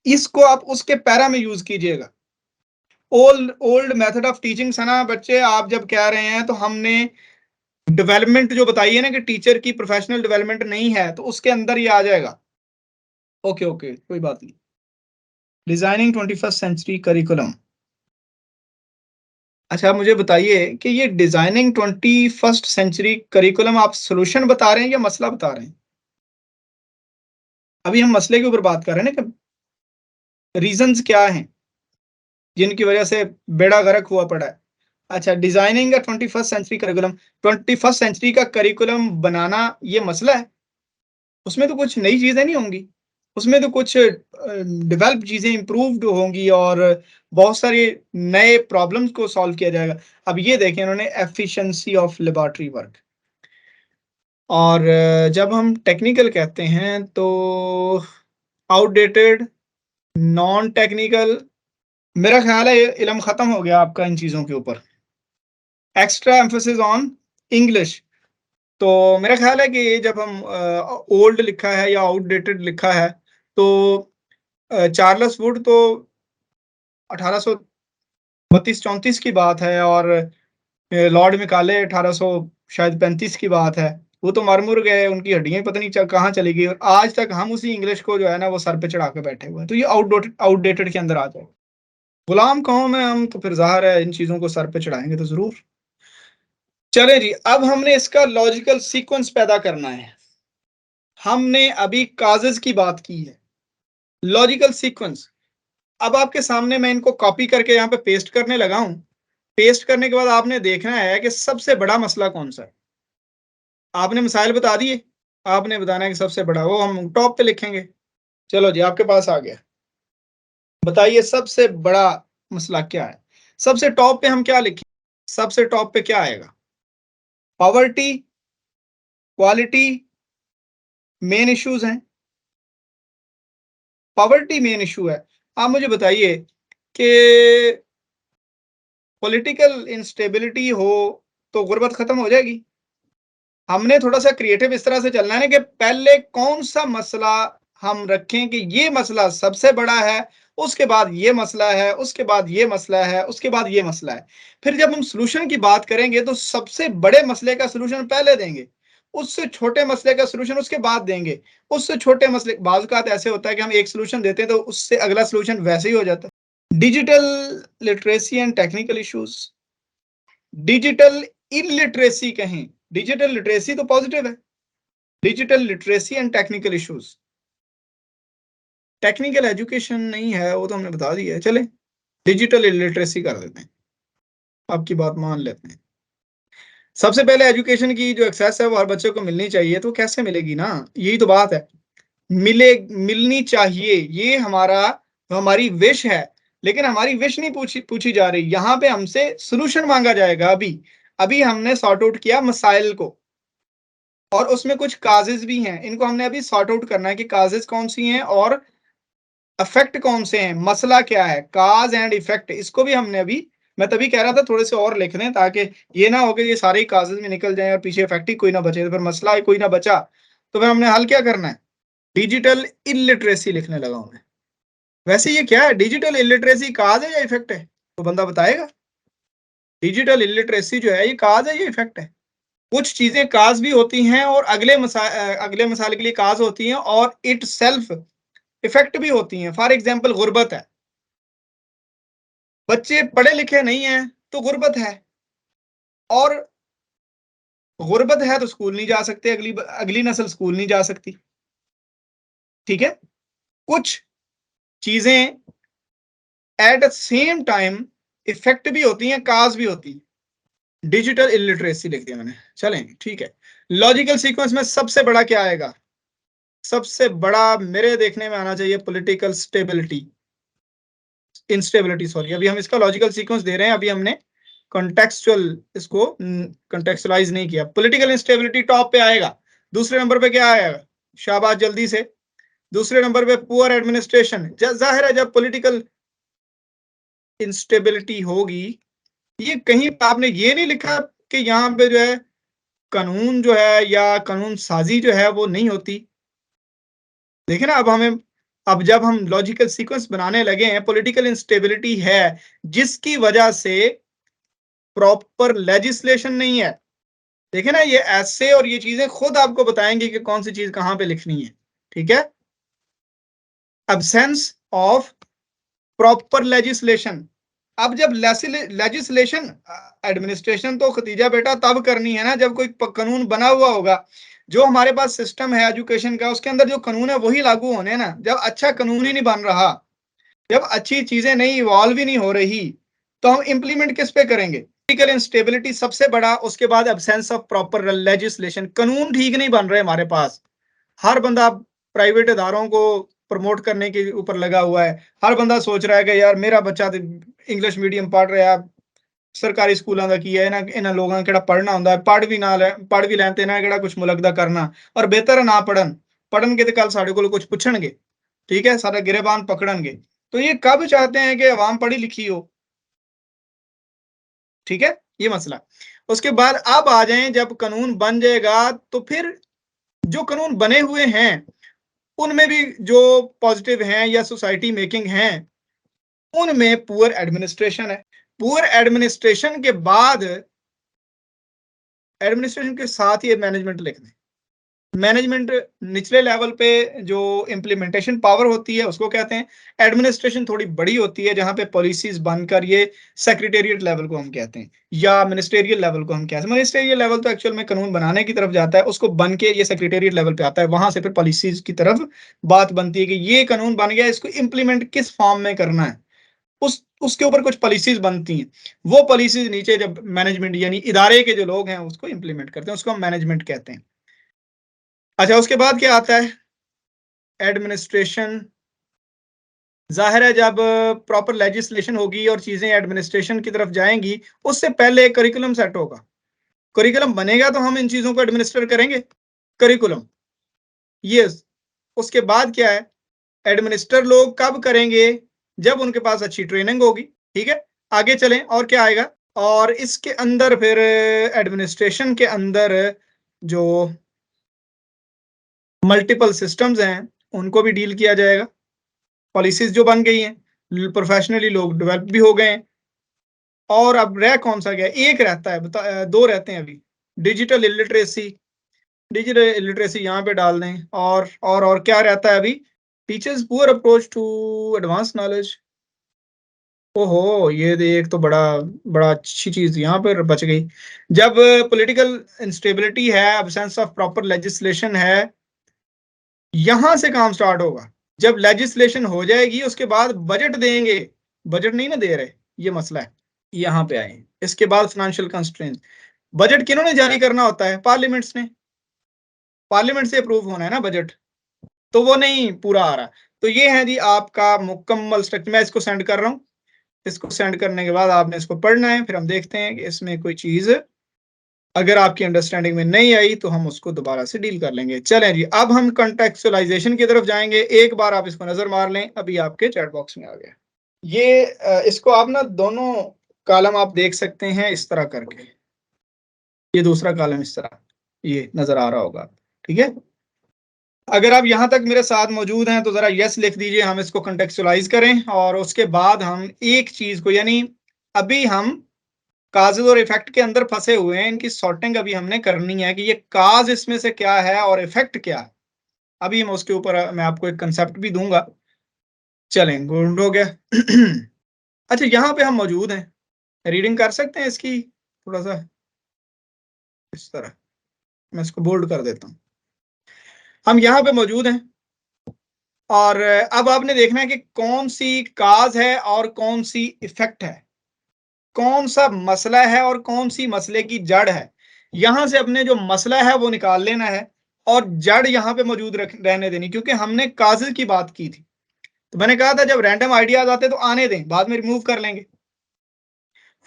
इसको आप उसके पैरा में यूज कीजिएगा। Old old method of teaching है ना बच्चे, आप जब कह रहे हैं तो हमने डेवलपमेंट जो बताई है ना कि टीचर की प्रोफेशनल डेवलपमेंट नहीं है, तो उसके अंदर ये आ जाएगा। ओके ओके, कोई बात नहीं। डिजाइनिंग 21st सेंचुरी करिकुलम, अच्छा, मुझे बताइए कि ये डिजाइनिंग 21st सेंचुरी करिकुलम आप सॉल्यूशन बता रहे हैं या मसला बता रहे हैं? अभी हम मसले के ऊपर बात कर रहे हैं ना कि रीजंस क्या हैं जिनकी वजह से बेड़ा गर्क हुआ पड़ा है। अच्छा, डिजाइनिंग का 21st century curriculum, 21st century का करिकुलम बनाना ये मसला है। उसमें तो कुछ नई चीजें नहीं होंगी, उसमें तो कुछ डेवलप चीजें इंप्रूव्ड होंगी और बहुत सारे नए प्रॉब्लम्स को सॉल्व किया जाएगा। अब ये देखें इन्होंने एफिशिएंसी ऑफ लेबोरेटरी वर्क, और जब हम टेक्निकल कहते हैं तो आउटडेटेड, नॉन टेक्निकल, मेरा ख्याल है ये इल्म खत्म हो गया आपका इन चीजों के ऊपर। एक्स्ट्रा एम्फोसिस ऑन इंग्लिश, तो मेरा ख्याल है कि ये जब हम ओल्ड लिखा है या आउटडेटेड लिखा है तो चार्ल्स वुड तो 1832-34 की बात है, और लॉर्ड मिकाले 1800 शायद 35 की बात है। वो तो मर मुर गए, उनकी हड्डियां पता नहीं कहाँ चली गई, और आज तक हम उसी इंग्लिश को जो है ना वो सर पे चढ़ा के बैठे हुए हैं, तो ये आउटडेटेड के अंदर आ जाए। गुलाम कौम है हम, तो फिर जाहिर है इन चीजों को सर पे चढ़ाएंगे तो जरूर। चले जी, अब हमने इसका लॉजिकल सीक्वेंस पैदा करना है। हमने अभी काजेज की बात की है, लॉजिकल सीक्वेंस। अब आपके सामने मैं इनको कॉपी करके यहाँ पे पेस्ट करने लगा हूं। पेस्ट करने के बाद आपने देखना है कि सबसे बड़ा मसला कौन सा है। आपने मिसाइल बता दिए, आपने बताना है कि सबसे बड़ा, वो हम टॉप पे लिखेंगे। चलो जी, आपके पास आ गया। बताइए सबसे बड़ा मसला क्या है। सबसे टॉप पे हम क्या लिखें? सबसे टॉप पे क्या आएगा? पॉवर्टी, क्वालिटी, मेन इश्यूज हैं। पॉवर्टी मेन इशू है। आप मुझे बताइए कि पॉलिटिकल इंस्टेबिलिटी हो तो गुर्बत खत्म हो जाएगी? हमने थोड़ा सा क्रिएटिव इस तरह से चलना है कि पहले कौन सा मसला हम रखें कि ये मसला सबसे बड़ा है, उसके बाद ये मसला है, उसके बाद ये मसला है, उसके बाद ये मसला है। फिर जब हम सॉल्यूशन की बात करेंगे तो सबसे बड़े मसले का सॉल्यूशन पहले देंगे, उससे छोटे मसले का सॉल्यूशन उसके बाद देंगे, उससे छोटे मसले। बाज़ औक़ात ऐसे होता है कि हम एक सॉल्यूशन देते हैं तो उससे अगला सॉल्यूशन वैसे ही हो जाता है। Digital literacy and technical issues, digital illiteracy कहें, डिजिटल लिटरेसी तो पॉजिटिव है। Digital literacy and technical issues, technical education नहीं है वो तो हमने बता दिया है, चले डिजिटल इलिटरेसी कर देते हैं, आपकी बात मान लेते हैं। सबसे पहले एजुकेशन की जो एक्सेस है वो हर बच्चे को मिलनी चाहिए, तो कैसे मिलेगी ना, यही तो बात है। मिलनी चाहिए, ये हमारी विश है। लेकिन हमारी विश नहीं पूछी पूछी जा रही, यहाँ पे हमसे सोल्यूशन मांगा जाएगा। अभी अभी हमने सॉर्ट आउट किया मसाइल को, और उसमें कुछ काजेज भी हैं, इनको हमने अभी सॉर्ट आउट करना है कि काजेज कौन सी हैं और इफेक्ट कौन से हैं। मसला क्या है, काज एंड इफेक्ट, इसको भी हमने अभी, मैं तभी कह रहा था थोड़े से और लिख दें ताकि ये ना हो कि ये सारे ही काजेज में निकल जाएं और पीछे इफेक्ट ही कोई ना बचे, तो फिर मसला ही कोई ना बचा। तो फिर हमने हल क्या करना है? डिजिटल इलिटरेसी लिखने लगा हूं मैं। वैसे ये क्या है, डिजिटल इलिटरेसी काज है या इफेक्ट है? तो बंदा बताएगा। डिजिटल इलिटरेसी जो है ये काज है या इफेक्ट है? कुछ चीजें काज भी होती हैं और अगले मसाले के लिए काज होती हैं, और इट सेल्फ इफेक्ट भी होती हैं। फॉर एग्जाम्पल गुर्बत है, बच्चे पढ़े लिखे नहीं है तो गुर्बत है, और गुर्बत है तो स्कूल नहीं जा सकते, अगली अगली नस्ल स्कूल नहीं जा सकती। ठीक है, कुछ चीजें at the same time effect भी होती हैं, काज भी होती है। डिजिटल इलिटरेसी लिख दिया मैंने, चलें ठीक है। लॉजिकल सीक्वेंस में सबसे बड़ा क्या आएगा? सबसे बड़ा मेरे देखने में आना चाहिए पॉलिटिकल स्टेबिलिटी, इंस्टेबिलिटी सॉरी। अभी हम इसका लॉजिकल सीक्वेंस दे रहे हैं, अभी हमने कॉन्टेक्सचुअल इसको कॉन्टेक्सचुअलाइज नहीं किया। पॉलिटिकल इंस्टेबिलिटी टॉप पे आएगा। दूसरे नंबर पे क्या आएगा? शाबाश जल्दी से। दूसरे नंबर पे पुअर एडमिनिस्ट्रेशन। जाहिर है जब पॉलिटिकल इंस्टेबिलिटी होगी, ये कहीं आपने ये नहीं लिखा कि यहाँ पे जो है कानून जो है या कानून साजी जो है वो नहीं होती। देखिए ना, अब जब हम लॉजिकल सीक्वेंस बनाने लगे हैं, पॉलिटिकल इंस्टेबिलिटी है जिसकी वजह से प्रॉपर लेजिस्लेशन नहीं है। देखिए ना, ये ऐसे और ये चीजें खुद आपको बताएंगे कि कौन सी चीज कहां पे लिखनी है। ठीक है, एब्सेंस ऑफ प्रॉपर लेजिस्लेशन, अब जब लेजिस्लेशन, एडमिनिस्ट्रेशन तो खतीजा बेटा तब करनी है ना जब कोई कानून बना हुआ होगा। जो हमारे पास सिस्टम है एजुकेशन का, उसके अंदर जो कानून है वही लागू होने हैं ना। जब अच्छा कानून ही नहीं बन रहा, जब अच्छी चीजें नहीं इवॉल्व ही नहीं हो रही, तो हम इंप्लीमेंट किस पे करेंगे? पॉलिटिकल इंस्टेबिलिटी सबसे बड़ा, उसके बाद एब्सेंस ऑफ प्रॉपर लेजिस्लेशन। कानून ठीक नहीं बन रहे हमारे पास। हर बंदा प्राइवेट इदारों को प्रमोट करने के ऊपर लगा हुआ है। हर बंदा सोच रहा है कि यार मेरा बच्चा इंग्लिश मीडियम पढ़ रहा है, सरकारी स्कूलों का की है ना, इन्होंने लोगों का पढ़ना होंगे, पढ़ भी लैंते ना कि कुछ मुलक दा करना, और बेहतर ना पढ़न के तो कल साढ़े को कुछ पूछणगे, ठीक है, सारा गिरेबान पकड़नगे। तो ये कब चाहते हैं कि अवाम पढ़ी लिखी हो? ठीक है, ये मसला। उसके बाद अब आ जाएं, जब कानून बन जाएगा तो फिर जो कानून बने हुए हैं उनमें भी जो पॉजिटिव हैं या सोसाइटी मेकिंग हैं, उनमें पुअर एडमिनिस्ट्रेशन है। पुअर एडमिनिस्ट्रेशन के बाद, एडमिनिस्ट्रेशन के साथ ही मैनेजमेंट लिख दें। मैनेजमेंट निचले लेवल पे जो इंप्लीमेंटेशन पावर होती है उसको कहते हैं। एडमिनिस्ट्रेशन थोड़ी बड़ी होती है, जहां पे पॉलिसीज बनकर, ये सेक्रेटेरिएट लेवल को हम कहते हैं, या मिनिस्टेरियल लेवल को हम कहते हैं। मिनिस्टेरियल लेवल तो एक्चुअल में कानून बनाने की तरफ जाता है, उसको बन के ये सेक्रेटेरिएट लेवल पे आता है, वहां से फिर पॉलिसीज की तरफ बात बनती है कि ये कानून बन गया, इसको इंप्लीमेंट किस फॉर्म में करना है। उसके ऊपर कुछ पॉलिसीज बनती हैं। वो पॉलिसीज नीचे जब मैनेजमेंट यानी इदारे के जो लोग हैं उसको इंप्लीमेंट करते हैं, उसको हम मैनेजमेंट कहते हैं। अच्छा, उसके बाद क्या आता है? एडमिनिस्ट्रेशन। जाहिर है जब प्रॉपर लेजिस्लेशन होगी और चीजें एडमिनिस्ट्रेशन की तरफ जाएंगी, उससे पहले करिकुलम सेट होगा। करिकुलम बनेगा तो हम इन चीजों को एडमिनिस्टर करेंगे। Curriculum, yes. उसके बाद क्या है? एडमिनिस्टर लोग कब करेंगे? जब उनके पास अच्छी ट्रेनिंग होगी। ठीक है, आगे चलें और क्या आएगा? और इसके अंदर फिर एडमिनिस्ट्रेशन के अंदर जो मल्टीपल सिस्टम्स हैं उनको भी डील किया जाएगा। पॉलिसीज जो बन गई हैं, प्रोफेशनली लोग डेवलप भी हो गए हैं। और अब रह कौन सा गया? एक रहता है, दो रहते हैं अभी। Digital illiteracy. डिजिटल इलिटरेसी यहाँ पे डाल दें। और क्या रहता है अभी? Teachers poor approach to advance knowledge. ओहो, ये एक तो बड़ा बड़ा अच्छी चीज यहाँ पर बच गई। जब पॉलिटिकल इंस्टेबिलिटी है, एब्सेंस ऑफ प्रॉपर लेजिस्लेशन है, यहां से काम स्टार्ट होगा। जब लेजिस्लेशन हो जाएगी उसके बाद बजट देंगे। बजट नहीं ना दे रहे, ये मसला है। यहां पे आए, इसके बाद फाइनेंशियल कंस्ट्रेंट। बजट किन्होंने जारी करना होता है? पार्लियामेंट्स ने। पार्लियामेंट से अप्रूव होना है ना बजट, तो वो नहीं पूरा आ रहा। तो ये है जी आपका मुकम्मल स्ट्रक्चर। मैं इसको सेंड कर रहा हूँ। इसको सेंड करने के बाद आपने इसको पढ़ना है, फिर हम देखते हैं कि इसमें कोई चीज अगर आपकी अंडरस्टैंडिंग में नहीं आई तो हम उसको दोबारा से डील कर लेंगे। चलें जी, अब हम कंटेक्चुअलाइजेशन की तरफ जाएंगे। एक बार आप इसको नजर मार लें, अभी आपके चैट बॉक्स में आ गया। ये इसको आप ना दोनों कॉलम आप देख सकते हैं इस तरह करके। ये दूसरा कॉलम इस तरह ये नजर आ रहा होगा, ठीक है। अगर आप यहां तक मेरे साथ मौजूद हैं तो जरा यस लिख दीजिए, हम इसको कंटेक्चुअलाइज करें। और उसके बाद हम एक चीज को, यानी अभी हम काजेज और इफेक्ट के अंदर फंसे हुए हैं, इनकी सॉर्टिंग अभी हमने करनी है कि ये काज इसमें से क्या है और इफेक्ट क्या है। अभी हम उसके ऊपर मैं आपको एक कंसेप्ट भी दूंगा। चलें, गुड हो गया। अच्छा, यहाँ पे हम मौजूद हैं, रीडिंग कर सकते हैं इसकी थोड़ा सा इस तरह। मैं इसको बोल्ड कर देता हूँ। हम यहाँ पे मौजूद हैं और अब आपने देखना है कि कौन सी काज है और कौन सी इफेक्ट है, कौन सा मसला है और कौन सी मसले की जड़ है। यहां से अपने जो मसला है वो निकाल लेना है और जड़ यहां पे मौजूद रहने देनी, क्योंकि हमने काजिल की बात की थी। तो मैंने कहा था जब रैंडम आइडियाज आते तो आने दें, बाद में रिमूव कर लेंगे।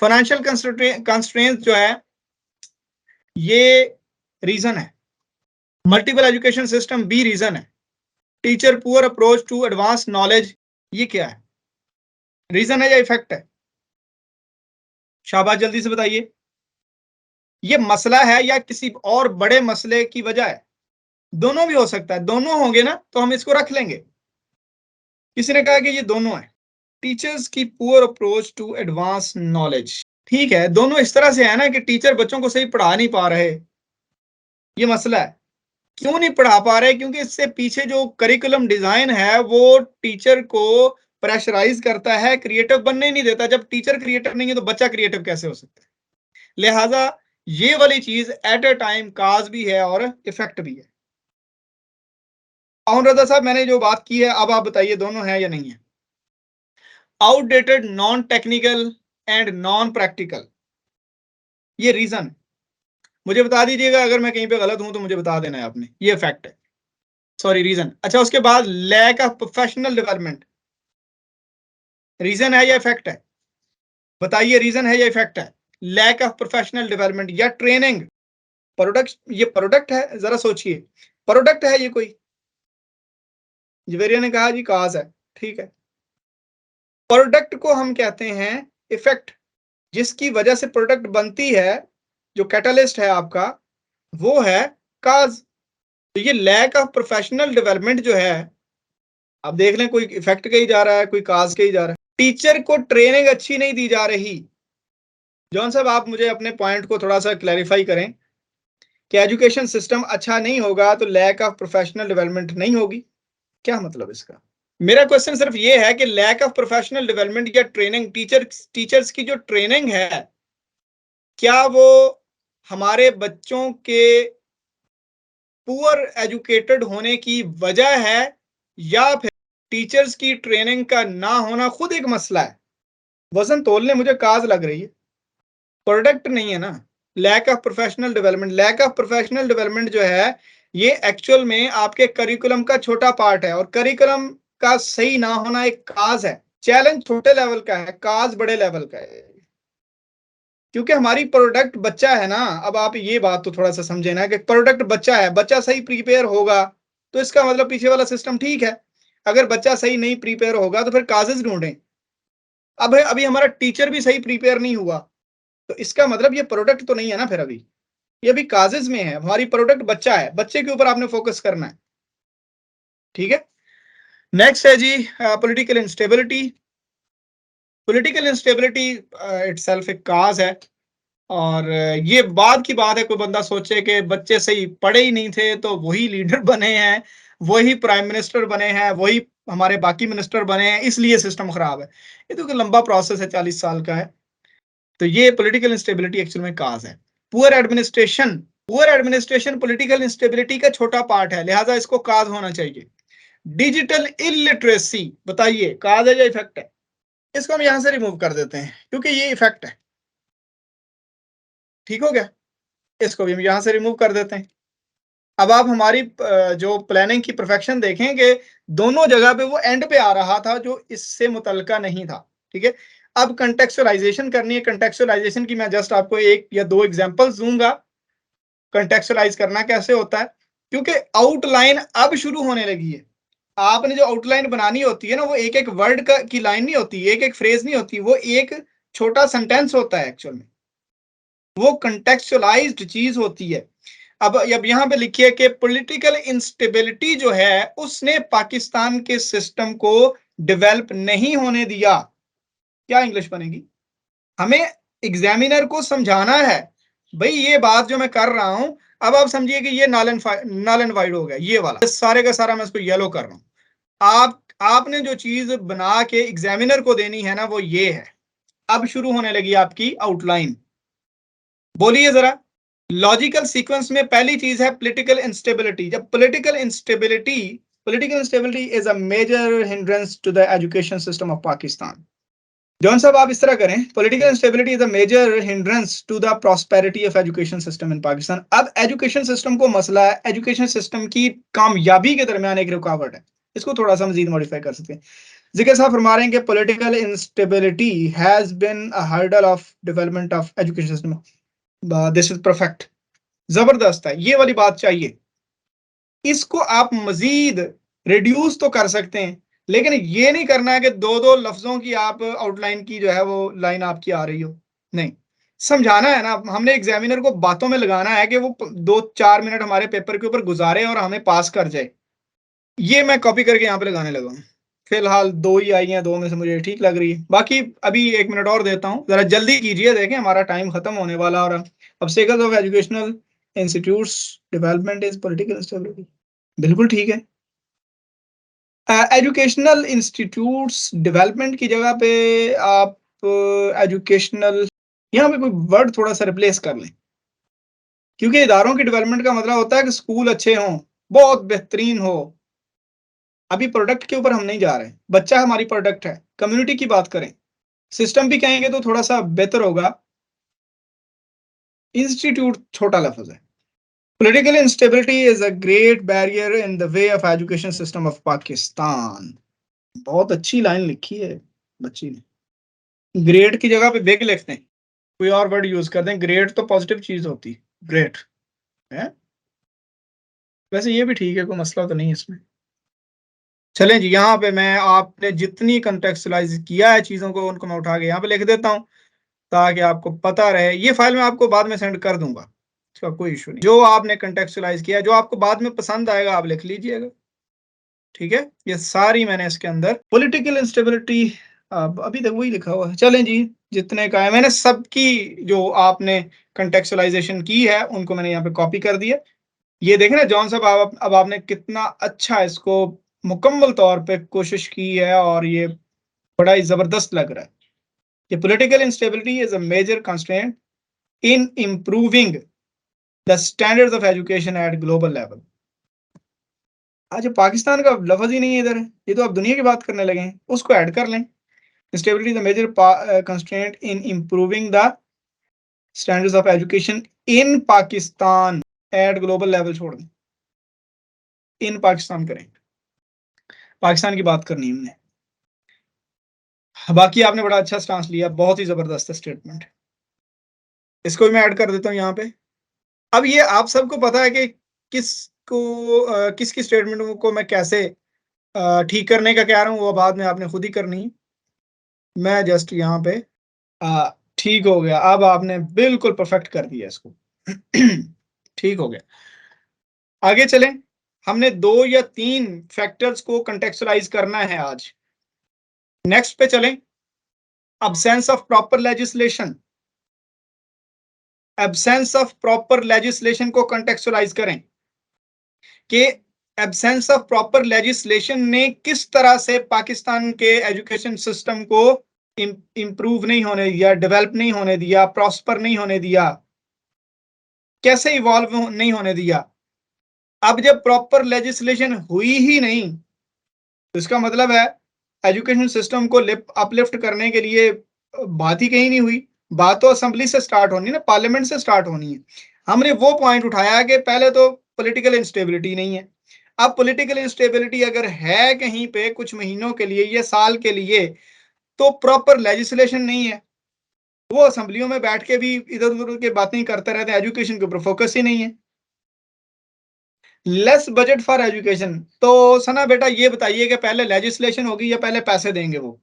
फाइनेंशियल कंस्ट्रेंट जो है ये रीजन है। मल्टीपल एजुकेशन सिस्टम भी रीजन है। Teacher poor approach to advance knowledge, ये क्या है? रीजन है या इफेक्ट है? शाबाश, जल्दी से बताइए। ये मसला है या किसी और बड़े मसले की वजह है? दोनों भी हो सकता है। दोनों होंगे ना तो हम इसको रख लेंगे। किसी ने कहा कि ये दोनों है। टीचर्स की poor approach to advance knowledge, ठीक है, दोनों इस तरह से है ना कि टीचर बच्चों को सही पढ़ा नहीं पा रहे, ये मसला है। क्यों नहीं पढ़ा पा रहे? क्योंकि इससे पीछे जो करिकुलम डिजाइन है वो टीचर को प्रेशराइज करता है, क्रिएटिव बनने ही नहीं देता। जब टीचर क्रिएटिव नहीं है तो बच्चा क्रिएटिव कैसे हो सकता है? लिहाजा ये वाली चीज एट ए टाइम काज भी है और इफेक्ट भी है। रजा साहब, मैंने जो बात की है, अब आप बताइए दोनों है या नहीं है? Outdated, non technical and non practical, ये रीजन मुझे बता दीजिएगा। अगर मैं कहीं पे गलत हूं तो मुझे बता देना है आपने। ये फैक्ट है, सॉरी रीजन। अच्छा, उसके बाद lack of professional development, reason है या इफेक्ट है? बताइए, रीजन है या इफेक्ट है? लैक ऑफ प्रोफेशनल डेवलपमेंट या ट्रेनिंग। प्रोडक्ट, ये प्रोडक्ट है, जरा सोचिए, प्रोडक्ट है ये कोई? जवेरिया ने कहा जी काज है, ठीक है। प्रोडक्ट को हम कहते हैं इफेक्ट, जिसकी वजह से प्रोडक्ट बनती है, जो कैटलिस्ट है आपका, वो है काज। तो ये लैक ऑफ प्रोफेशनल डेवलपमेंट जो है, आप देख लें, कोई इफेक्ट का ही जा रहा है, कोई काज का ही जा रहा है। टीचर को ट्रेनिंग अच्छी नहीं दी जा रही। जॉन साहब, आप मुझे अपने पॉइंट को थोड़ा सा क्लैरिफाई करें कि एजुकेशन सिस्टम अच्छा नहीं होगा तो लैक ऑफ प्रोफेशनल डेवलपमेंट नहीं होगी, क्या मतलब इसका? मेरा क्वेश्चन सिर्फ ये है कि लैक ऑफ प्रोफेशनल डेवलपमेंट या ट्रेनिंग, टीचर्स की जो ट्रेनिंग है, क्या वो हमारे बच्चों के पुअर एजुकेटेड होने की वजह है, या फिर टीचर्स की ट्रेनिंग का ना होना खुद एक मसला है? वजन तोलने मुझे काज लग रही है, प्रोडक्ट नहीं है ना। Lack of professional development, lack of professional development जो है, ये एक्चुअल में आपके करिकुलम का छोटा पार्ट है, और करिकुलम का सही ना होना एक काज है। चैलेंज छोटे लेवल का है, काज बड़े लेवल का है, क्योंकि हमारी प्रोडक्ट बच्चा है ना। अब आप ये बात तो थोड़ा सा समझे ना, कि प्रोडक्ट बच्चा है, बच्चा सही प्रिपेयर होगा तो इसका मतलब पीछे वाला सिस्टम ठीक है। अगर बच्चा सही नहीं प्रिपेयर होगा तो फिर काजेज ढूंढें। अब अभी हमारा टीचर भी सही प्रिपेयर नहीं हुआ, तो इसका मतलब ये प्रोडक्ट तो नहीं है ना फिर अभी, ये अभी काजेज में है। हमारी प्रोडक्ट बच्चा है, बच्चे के ऊपर आपने फोकस करना है, ठीक है। नेक्स्ट है जी political instability. Political instability itself एक काज है, और ये बाद की बात है, कोई बंदा सोचे कि बच्चे सही पढ़े ही नहीं थे तो वही लीडर बने हैं, वही प्राइम मिनिस्टर बने हैं, वही हमारे बाकी मिनिस्टर बने हैं, इसलिए सिस्टम खराब है। ये तो लंबा प्रोसेस है, 40 साल का है। तो ये पॉलिटिकल इंस्टेबिलिटी एक्चुअल में काज है। Poor administration, poor administration political instability का छोटा पार्ट है, लिहाजा इसको काज होना चाहिए। डिजिटल इलिटरेसी, बताइए काज है या इफेक्ट है? इसको हम यहां से रिमूव कर देते हैं क्योंकि ये इफेक्ट है, ठीक हो गया। इसको भी हम यहां से रिमूव कर देते हैं। अब आप हमारी जो प्लानिंग की परफेक्शन देखें कि दोनों जगह पे वो एंड पे आ रहा था जो इससे मुतलका नहीं था, ठीक है। अब कंटेक्चुअलाइजेशन करनी है। कंटेक्चुअलाइजेशन की मैं जस्ट आपको एक या दो एग्जांपल्स दूंगा। कंटेक्चुअलाइज करना कैसे होता है, क्योंकि आउटलाइन अब शुरू होने लगी है। आपने जो आउटलाइन बनानी होती है ना, वो एक एक वर्ड का की लाइन नहीं होती, एक एक फ्रेज नहीं होती, वो एक छोटा सेंटेंस होता है एक्चुअल में, वो कंटेक्चुअलाइज्ड चीज होती है। अब यहां पे लिखिए कि पॉलिटिकल इंस्टेबिलिटी जो है उसने पाकिस्तान के सिस्टम को डेवलप नहीं होने दिया। क्या इंग्लिश बनेगी? हमें एग्जामिनर को समझाना है, भाई ये बात जो मैं कर रहा हूं, अब आप समझिए कि ये नल एंड वाइड हो गया, ये वाला सारे का सारा मैं इसको येलो कर रहा हूं। आपने जो चीज बना के एग्जामिनर को देनी है ना, वो ये है। अब शुरू होने लगी आपकी आउटलाइन, बोलिए जरा। लॉजिकल सीक्वेंस में पहली चीज है पॉलिटिकल इंस्टेबिलिटी। जब political instability is a major hindrance to the education system of Pakistan. John साहब, आप इस तरह करें, political instability is a major hindrance to the prosperity of education system in Pakistan. अब एजुकेशन सिस्टम को मसला है, एजुकेशन सिस्टम की कामयाबी के दरमियान एक रुकावट है। इसको थोड़ा सा मजीद मॉडिफाई कर सकते हैं। जिक्र साहब फरमा रहे हैं कि political instability has been a hurdle of development of education system. This is perfect, जबरदस्त है, ये वाली बात चाहिए। इसको आप मजीद रिड्यूस तो कर सकते हैं, लेकिन ये नहीं करना है कि दो दो लफ्जों की आप आउटलाइन की जो है वो लाइन आपकी आ रही हो, नहीं। समझाना है ना, हमने एग्जामिनर को बातों में लगाना है कि वो 2-4 मिनट हमारे पेपर के ऊपर गुजारे और हमें पास कर जाए। ये मैं कॉपी करके यहाँ पे लगाने लगा हूँ। फिलहाल दो ही आई हैं, दो में से मुझे ठीक लग रही है, बाकी अभी 1 मिनट और देता हूँ, जरा जल्दी कीजिए, देखें हमारा टाइम खत्म होने वाला। और obstacles of educational institutes development is political stability, बिल्कुल ठीक है। एजुकेशनल इंस्टीट्यूट्स डेवलपमेंट की जगह पे आप एजुकेशनल, यहाँ पे कोई वर्ड थोड़ा सा रिप्लेस कर लें, क्योंकि इदारों की डेवलपमेंट का मतलब होता है कि स्कूल अच्छे हों, बहुत बेहतरीन हो। अभी प्रोडक्ट के ऊपर हम नहीं जा रहे, बच्चा हमारी प्रोडक्ट है। कम्युनिटी की बात करें, सिस्टम भी कहेंगे तो थोड़ा सा बेहतर होगा। इंस्टीट्यूट छोटा लफ्ज है। Political instability is a great barrier in the way of education system of Pakistan. बहुत अच्छी लाइन लिखी है बच्ची ने। ग्रेट की जगह पे बिग लिखते हैं, कोई और वर्ड यूज कर दें। ग्रेट तो पॉजिटिव चीज होती है, ग्रेट है। वैसे ये भी ठीक है, कोई मसला तो नहीं इसमें। चलें जी, यहाँ पे मैं आपने जितनी कंटेक्चुअलाइज किया है चीजों को, उनको मैं उठा के यहाँ पे लिख देता हूँ ताकि आपको पता रहे। ये फाइल मैं आपको बाद में सेंड कर दूंगा, इसका कोई इशू नहीं। जो आपने कंटेक्चुअलाइज किया, जो आपको बाद में पसंद आएगा आप लिख लीजिएगा, ठीक है। ये सारी मैंने इसके अंदर पॉलिटिकल इंस्टेबिलिटी अभी तक वही लिखा हुआ है। चलें जी, जितने का है मैंने सबकी जो आपने कंटेक्चुअलाइजेशन की है उनको मैंने यहाँ पे कॉपी कर दिया। ये देखें ना जॉन साहब, अब आपने कितना अच्छा इसको मुकम्मल तौर पे कोशिश की है और ये बड़ा ही जबरदस्त लग रहा है। कि political instability is a major constraint in improving the standards of education at global level. आज पाकिस्तान का लफ्ज ही नहीं है इधर, ये तो आप दुनिया की बात करने लगे हैं, उसको ऐड कर लें। Stability the major constraint in improving the standards of education in Pakistan at global level छोड़ दें, इन पाकिस्तान करें। पाकिस्तान की बात करनी है हमने। बाकी आपने बड़ा अच्छा स्टांस लिया, बहुत ही जबरदस्त स्टेटमेंट। इसको भी मैं ऐड कर देता हूँ यहाँ पे। अब ये आप सबको पता है कि किसको किसकी स्टेटमेंट को मैं कैसे ठीक करने का कह रहा हूँ, वो बाद में आपने खुद ही करनी है। मैं जस्ट यहाँ पे ठीक हो गया, अब आपने बिल्कुल परफेक्ट कर दिया इसको। ठीक हो गया। आगे चलें, हमने 2 या 3 फैक्टर्स को कंटेक्चुअलाइज करना है आज। नेक्स्ट पे चलें, absence of proper legislation. Absence of proper legislation को कंटेक्चुअलाइज करें कि एब्सेंस ऑफ प्रॉपर लेजिस्लेशन ने किस तरह से पाकिस्तान के एजुकेशन सिस्टम को इंप्रूव नहीं होने दिया, डेवलप नहीं होने दिया, प्रॉस्पर नहीं होने दिया, कैसे इवॉल्व नहीं होने दिया। अब जब प्रॉपर लेजिस्लेशन हुई ही नहीं तो इसका मतलब है एजुकेशन सिस्टम को अपलिफ्ट करने के लिए बात ही कहीं नहीं हुई। बात तो असेंबली से स्टार्ट होनी है ना, पार्लियामेंट से स्टार्ट होनी है। हमने वो पॉइंट उठाया कि पहले तो पॉलिटिकल इंस्टेबिलिटी नहीं है। अब पॉलिटिकल इंस्टेबिलिटी अगर है कहीं पे कुछ महीनों के लिए या साल के लिए, तो प्रॉपर लेजिस्लेशन नहीं है। वो असेंबलियों में बैठ के भी इधर उधर की बातें करते रहते हैं, एजुकेशन के ऊपर फोकस ही नहीं है। लेस बजट फॉर एजुकेशन, तो सना बेटा ये बताइए कि पहले लेजिस्लेशन होगी या पहले पैसे देंगे वो।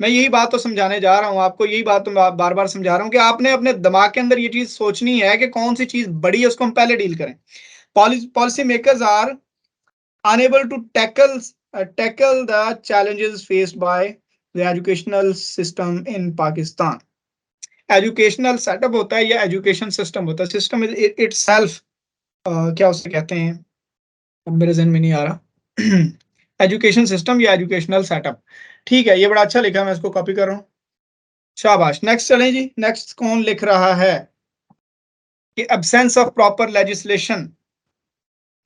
मैं यही बात तो समझाने जा रहा हूं आपको, यही बात तो मैं बार बार समझा रहा हूं कि आपने अपने दिमाग के अंदर ये चीज सोचनी है कि कौन सी चीज बड़ी है उसको हम पहले डील करें। Policy makers are unable to tackle the challenges faced by the educational system in Pakistan. Educational setup होता है या एजुकेशन सिस्टम होता है, सिस्टम इट सेल्फ क्या उसे कहते हैं, अब मेरे जहन में नहीं आ रहा। एजुकेशन सिस्टम या एजुकेशनल सेटअप, ठीक है। ये बड़ा अच्छा लिखा, मैं इसको कॉपी कर रहा हूँ, शाबाश। नेक्स्ट चलें जी, नेक्स्ट कौन लिख रहा है कि एब्सेंस ऑफ प्रॉपर लेजिस्लेशन,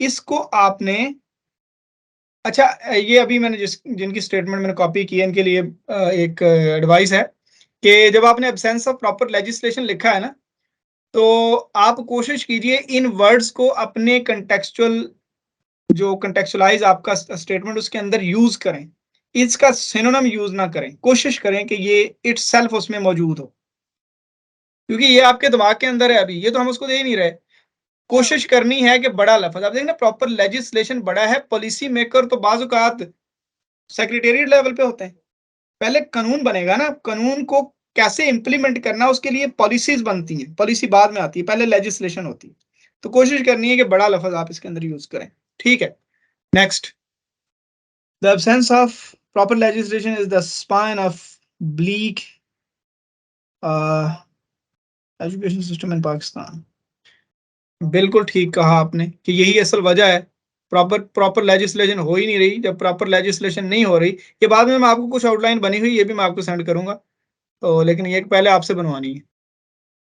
इसको आपने, अच्छा ये अभी मैंने जिनकी स्टेटमेंट मैंने कॉपी की है इनके लिए एक एडवाइस है कि जब आपने एब्सेंस ऑफ प्रॉपर लेजिस्लेशन लिखा है ना, तो आप कोशिश कीजिए इन वर्ड्स को अपने कंटेक्चुअल, जो कंटेक्चुअलाइज आपका स्टेटमेंट उसके अंदर यूज करें। इसका सिनोनिम यूज ना करें, कोशिश करें कि ये इटसेल्फ उसमें मौजूद हो, क्योंकि ये आपके दिमाग के अंदर है अभी, ये तो हम उसको दे ही नहीं रहे। कोशिश करनी है कि बड़ा लफ्ज, आप देखना प्रॉपर लेजिस्लेशन बड़ा है। पॉलिसी मेकर तो बाजुकात सेक्रेटेरिएट लेवल पे होते हैं। पहले कानून बनेगा ना, कानून को कैसे इंप्लीमेंट करना उसके लिए पॉलिसीज बनती हैं, पॉलिसी बाद में आती है, पहले लेजिस्लेशन होती है। तो कोशिश करनी है कि बड़ा लफ्ज आप इसके अंदर यूज करें, ठीक है। Next, the absence of proper legislation is the spine of bleak education system in Pakistan. बिल्कुल ठीक कहा आपने कि यही असल वजह है प्रॉपर लेजिस्लेशन हो ही नहीं रही। जब प्रॉपर लेजिस्लेशन नहीं हो रही, ये बाद में मैं आपको कुछ आउटलाइन बनी हुई ये भी मैं आपको सेंड करूंगा, तो लेकिन ये पहले आपसे बनवानी है।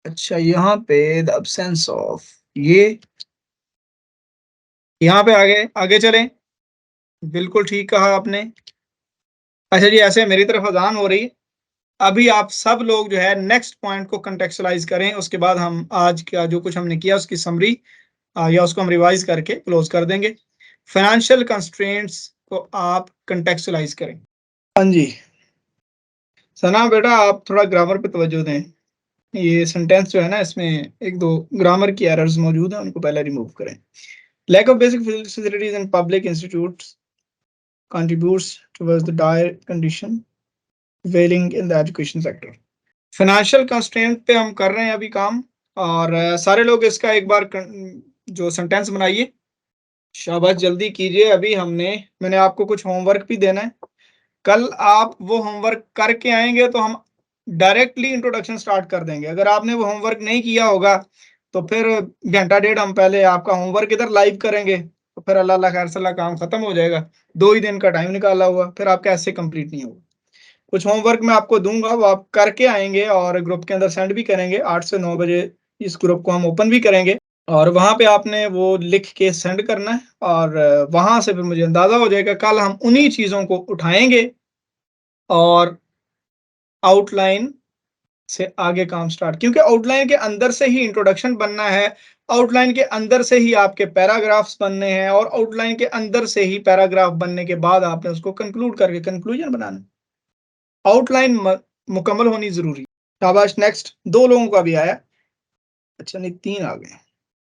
अच्छा, यहाँ पे द अब्सेंस ऑफ ये, यहाँ पे आगे आगे चलें। बिल्कुल ठीक कहा आपने। अच्छा जी, ऐसे मेरी तरफ अजान हो रही है। अभी आप सब लोग जो है नेक्स्ट पॉइंट को कंटेक्चुअलाइज करें, उसके बाद हम आज का जो कुछ हमने किया उसकी समरी या उसको हम रिवाइज करके क्लोज कर देंगे। फाइनेंशियल कंस्ट्रेंट्स को आप कंटेक्चुअलाइज करें। हाँ जी, सना बेटा आप थोड़ा ग्रामर पे तवज्जो दें। ये सेंटेंस जो है ना, इसमें एक दो ग्रामर की एरर्स मौजूद हैं, उनको पहले रिमूव करें। Lack of basic facilities in public institutes contributes towards the dire condition prevailing in the education sector. Financial constraint पे हम कर रहे हैं अभी काम, और सारे लोग इसका एक बार जो सेंटेंस बनाइए। शाबाश, जल्दी कीजिए। अभी मैंने आपको कुछ होमवर्क भी देना है। कल आप वो होमवर्क करके आएंगे तो हम डायरेक्टली इंट्रोडक्शन स्टार्ट कर देंगे। अगर आपने वो होमवर्क नहीं किया होगा तो फिर घंटा डेढ़ हम पहले आपका होमवर्क इधर लाइव करेंगे, तो फिर अल्लाह खैर सल्ला काम खत्म हो जाएगा। 2 ही दिन का टाइम निकाला हुआ, फिर आपका ऐसे कंप्लीट नहीं होगा। कुछ होमवर्क मैं आपको दूंगा, वो आप करके आएंगे और ग्रुप के अंदर सेंड भी करेंगे। 8 से 9 बजे इस ग्रुप को हम ओपन भी करेंगे, और वहां पे आपने वो लिख के सेंड करना है, और वहां से फिर मुझे अंदाजा हो जाएगा। कल हम उन्हीं चीजों को उठाएंगे और आउटलाइन से आगे काम स्टार्ट, क्योंकि आउटलाइन के अंदर से ही इंट्रोडक्शन बनना है, आउटलाइन के अंदर से ही आपके पैराग्राफ्स बनने हैं, और आउटलाइन के अंदर से ही पैराग्राफ बनने के बाद आपने उसको कंक्लूड करके कंक्लूजन बनाना है। आउटलाइन मुकम्मल होनी जरूरी। शाबाश, नेक्स्ट 2 लोगों का भी आया। अच्छा नहीं, 3 आ गए।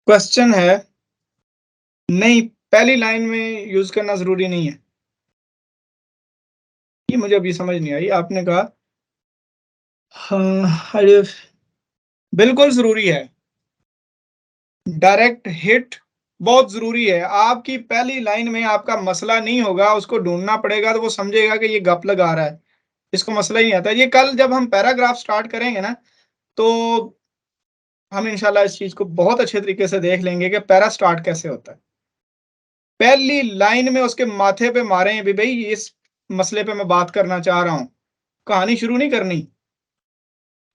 क्वेश्चन है, नहीं पहली लाइन में यूज करना जरूरी नहीं है। ये मुझे अभी समझ नहीं आई। आपने कहा हाँ, अरे बिल्कुल जरूरी है। डायरेक्ट हिट बहुत जरूरी है। आपकी पहली लाइन में आपका मसला नहीं होगा, उसको ढूंढना पड़ेगा, तो वो समझेगा कि ये गप लगा रहा है, इसको मसला ही नहीं आता। ये कल जब हम पैराग्राफ स्टार्ट करेंगे ना, तो हम इंशाल्लाह इस चीज को बहुत अच्छे तरीके से देख लेंगे कि पैरा स्टार्ट कैसे होता है। पहली लाइन में उसके माथे पे मारे भी, भाई इस मसले पे मैं बात करना चाह रहा हूं। कहानी शुरू नहीं करनी,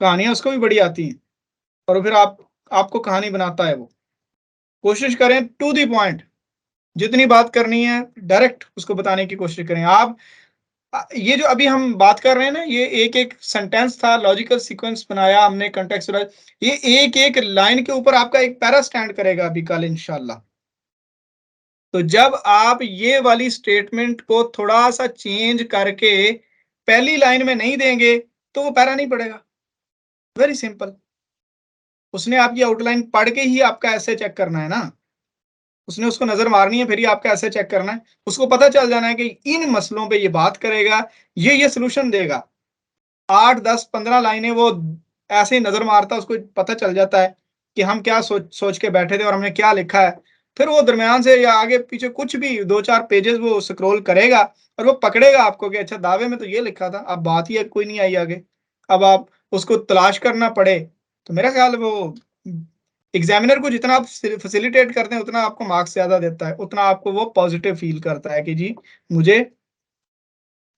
कहानियां उसको भी बड़ी आती हैं, और फिर आपको कहानी बनाता है वो। कोशिश करें टू दी पॉइंट, जितनी बात करनी है डायरेक्ट उसको बताने की कोशिश करें आप। ये जो अभी हम बात कर रहे हैं ना, ये एक एक सेंटेंस था, लॉजिकल सीक्वेंस बनाया हमने, कंटेक्चुअलाइज। ये एक एक लाइन के ऊपर आपका एक पैरा स्टैंड करेगा अभी कल इंशाल्लाह। तो जब आप ये वाली स्टेटमेंट को थोड़ा सा चेंज करके पहली लाइन में नहीं देंगे तो वो पैरा नहीं पड़ेगा। Very simple. उसने आपकी आउटलाइन पढ़ के ही आपका ऐसे चेक करना है ना, उसने उसको नजर मारनी है, फिर ही आपका ऐसे चेक करना है। उसको पता चल जाना है कि इन मसलों पे ये बात करेगा, ये सोल्यूशन देगा। 8 10 15 लाइनें वो ऐसे ही नजर मारता, उसको पता चल जाता है कि हम क्या सोच के बैठे थे और हमने क्या लिखा है। फिर वो दरमियान से या आगे पीछे कुछ भी 2 4 पेजेस वो स्क्रॉल करेगा, और वो पकड़ेगा आपको कि अच्छा दावे में तो ये लिखा था, अब बात ही कोई नहीं आई आगे। अब आप उसको तलाश करना पड़े, तो मेरा ख्याल है वो एग्जामिनर को जितना आप फैसिलिटेट करते हैं उतना आपको मार्क्स ज्यादा देता है, उतना आपको वो पॉजिटिव फील करता है कि जी मुझे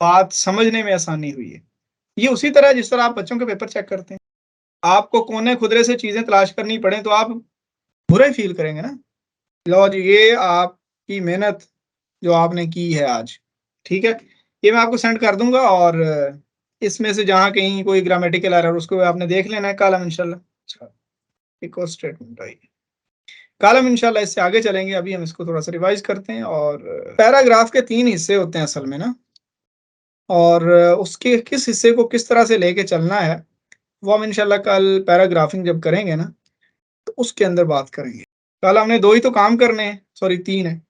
बात समझने में आसानी हुई है। ये उसी तरह जिस तरह आप बच्चों के पेपर चेक करते हैं, आपको कोने खुदरे से चीजें तलाश करनी पड़े तो आप बुरा ही फील करेंगे ना। लो जी, ये आपकी मेहनत जो आपने की है आज, ठीक है, ये मैं आपको सेंड कर दूंगा, और इसमें से जहां कहीं कोई ग्रामेटिकल एरर उसको आपने देख लेना है। कल हम इंशाल्लाह, अच्छा एक और स्टेटमेंट आई, कल हम इंशाल्लाह इससे आगे चलेंगे। अभी हम इसको थोड़ा सा रिवाइज करते हैं। और पैराग्राफ के 3 हिस्से होते हैं असल में ना, और उसके किस हिस्से को किस तरह से लेके चलना है वो हम इंशाल्लाह कल पैराग्राफिंग जब करेंगे ना, तो उसके अंदर बात करेंगे। कल हमने 2 ही तो काम करने हैं, सॉरी 3 है।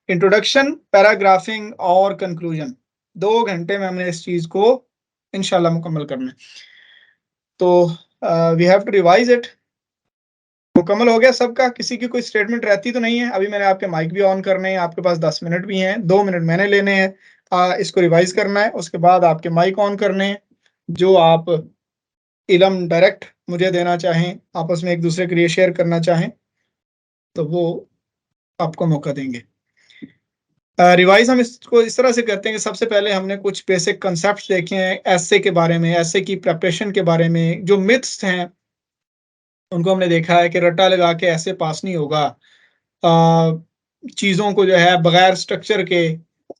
इंट्रोडक्शन, पैराग्राफिंग और कंक्लूजन। 2 घंटे में हमने इस चीज को इंशाल्लाह मुकम्मल करना है। तो we have to revise it. मुकम्मल हो गया सबका? किसी की कोई स्टेटमेंट रहती तो नहीं है? अभी मैंने आपके माइक भी ऑन करने हैं, आपके पास 10 मिनट भी हैं, 2 मिनट मैंने लेने हैं, इसको रिवाइज करना है, उसके बाद आपके माइक ऑन करने हैं। जो आप इलम डायरेक्ट मुझे देना चाहें, आपस में एक दूसरे के लिए शेयर करना चाहें, तो वो आपको मौका देंगे। रिवाइज हम इसको इस तरह से करते हैं कि सबसे पहले हमने कुछ बेसिक कंसेप्ट्स देखे हैं एस्से के बारे में, एस्से की प्रिपरेशन के बारे में, जो मिथ्स हैं उनको हमने देखा है कि रट्टा लगा के ऐसे पास नहीं होगा। चीज़ों को जो है बगैर स्ट्रक्चर के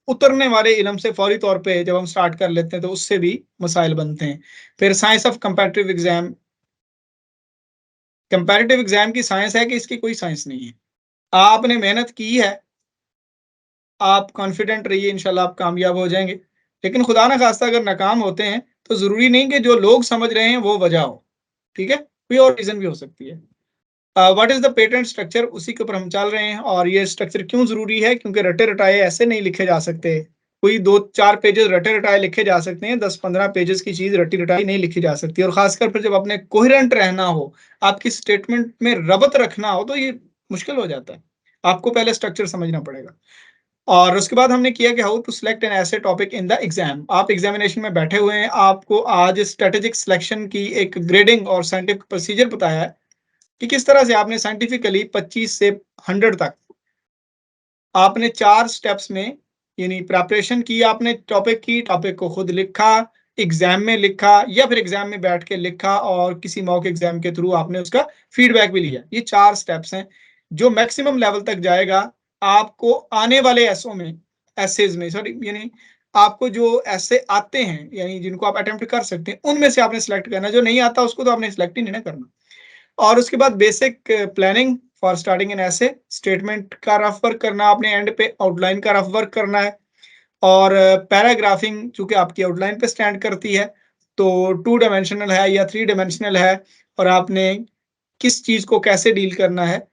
उतरने वाले इल्म से फौरी तौर पे जब हम स्टार्ट कर लेते हैं तो उससे भी मसाइल बनते हैं। फिर साइंस ऑफ कंपैरेटिव एग्जाम की साइंस है कि इसकी कोई साइंस नहीं है। आपने मेहनत की है, आप कॉन्फिडेंट रहिए, इंशाल्लाह आप कामयाब हो जाएँगे। लेकिन खुदा ना खास्ता अगर नाकाम होते हैं, तो ज़रूरी नहीं कि जो लोग समझ रहे हैं वो वजह हो, ठीक है? कोई और रीज़न भी हो सकती है। What is the patent structure, उसी के ऊपर हम चल रहे हैं और ये स्ट्रक्चर क्यों ज़रूरी है? क्योंकि रटे-रटाए ऐसे नहीं लिखे जा सकते। कोई 2-4 पेजेज़ रटे-रटाए लिखे जा सकते हैं, 10-15 पेजेज़ की चीज़ रटी-रटाई नहीं लिखी जा सकती और ख़ासकर फिर जब आपने कोहेरेंट रहना हो, आपकी स्टेटमेंट में रबत रखना हो, तो ये मुश्किल हो जाता है। आपको पहले स्ट्रक्चर समझना पड़ेगा। और उसके बाद हमने किया कि हाउ टू सिलेक्ट एन ऐसे टॉपिक इन द एग्जाम। आप एग्जामिनेशन में बैठे हुए हैं, आपको आज स्ट्रेटेजिक सिलेक्शन की एक ग्रेडिंग और साइंटिफिक प्रोसीजर बताया है कि किस तरह से आपने साइंटिफिकली 25 से 100 तक आपने 4 स्टेप्स में यानी प्रिपरेशन की, आपने टॉपिक की, टॉपिक को खुद लिखा, एग्जाम में लिखा या फिर एग्जाम में बैठ के लिखा और किसी मॉक एग्जाम के थ्रू आपने उसका फीडबैक भी लिया। ये 4 स्टेप्स हैं जो मैक्सिमम लेवल तक जाएगा। आपको आने वाले एसओ में एसेज में सॉरी यानी आपको जो ऐसे आते हैं यानी जिनको आप अटेम्प्ट कर सकते हैं, उनमें से आपने सेलेक्ट करना है। जो नहीं आता उसको तो आपने सेलेक्ट ही नहीं ना करना। और उसके बाद basic planning for starting N ऐसे, स्टेटमेंट का रफ वर्क करना आपने, एंड पे आउटलाइन का रफ वर्क करना है और पैराग्राफिंग चूंकि आपकी आउटलाइन पे स्टैंड करती है तो 2 डायमेंशनल है या 3 डायमेंशनल है और आपने किस चीज को कैसे डील करना है,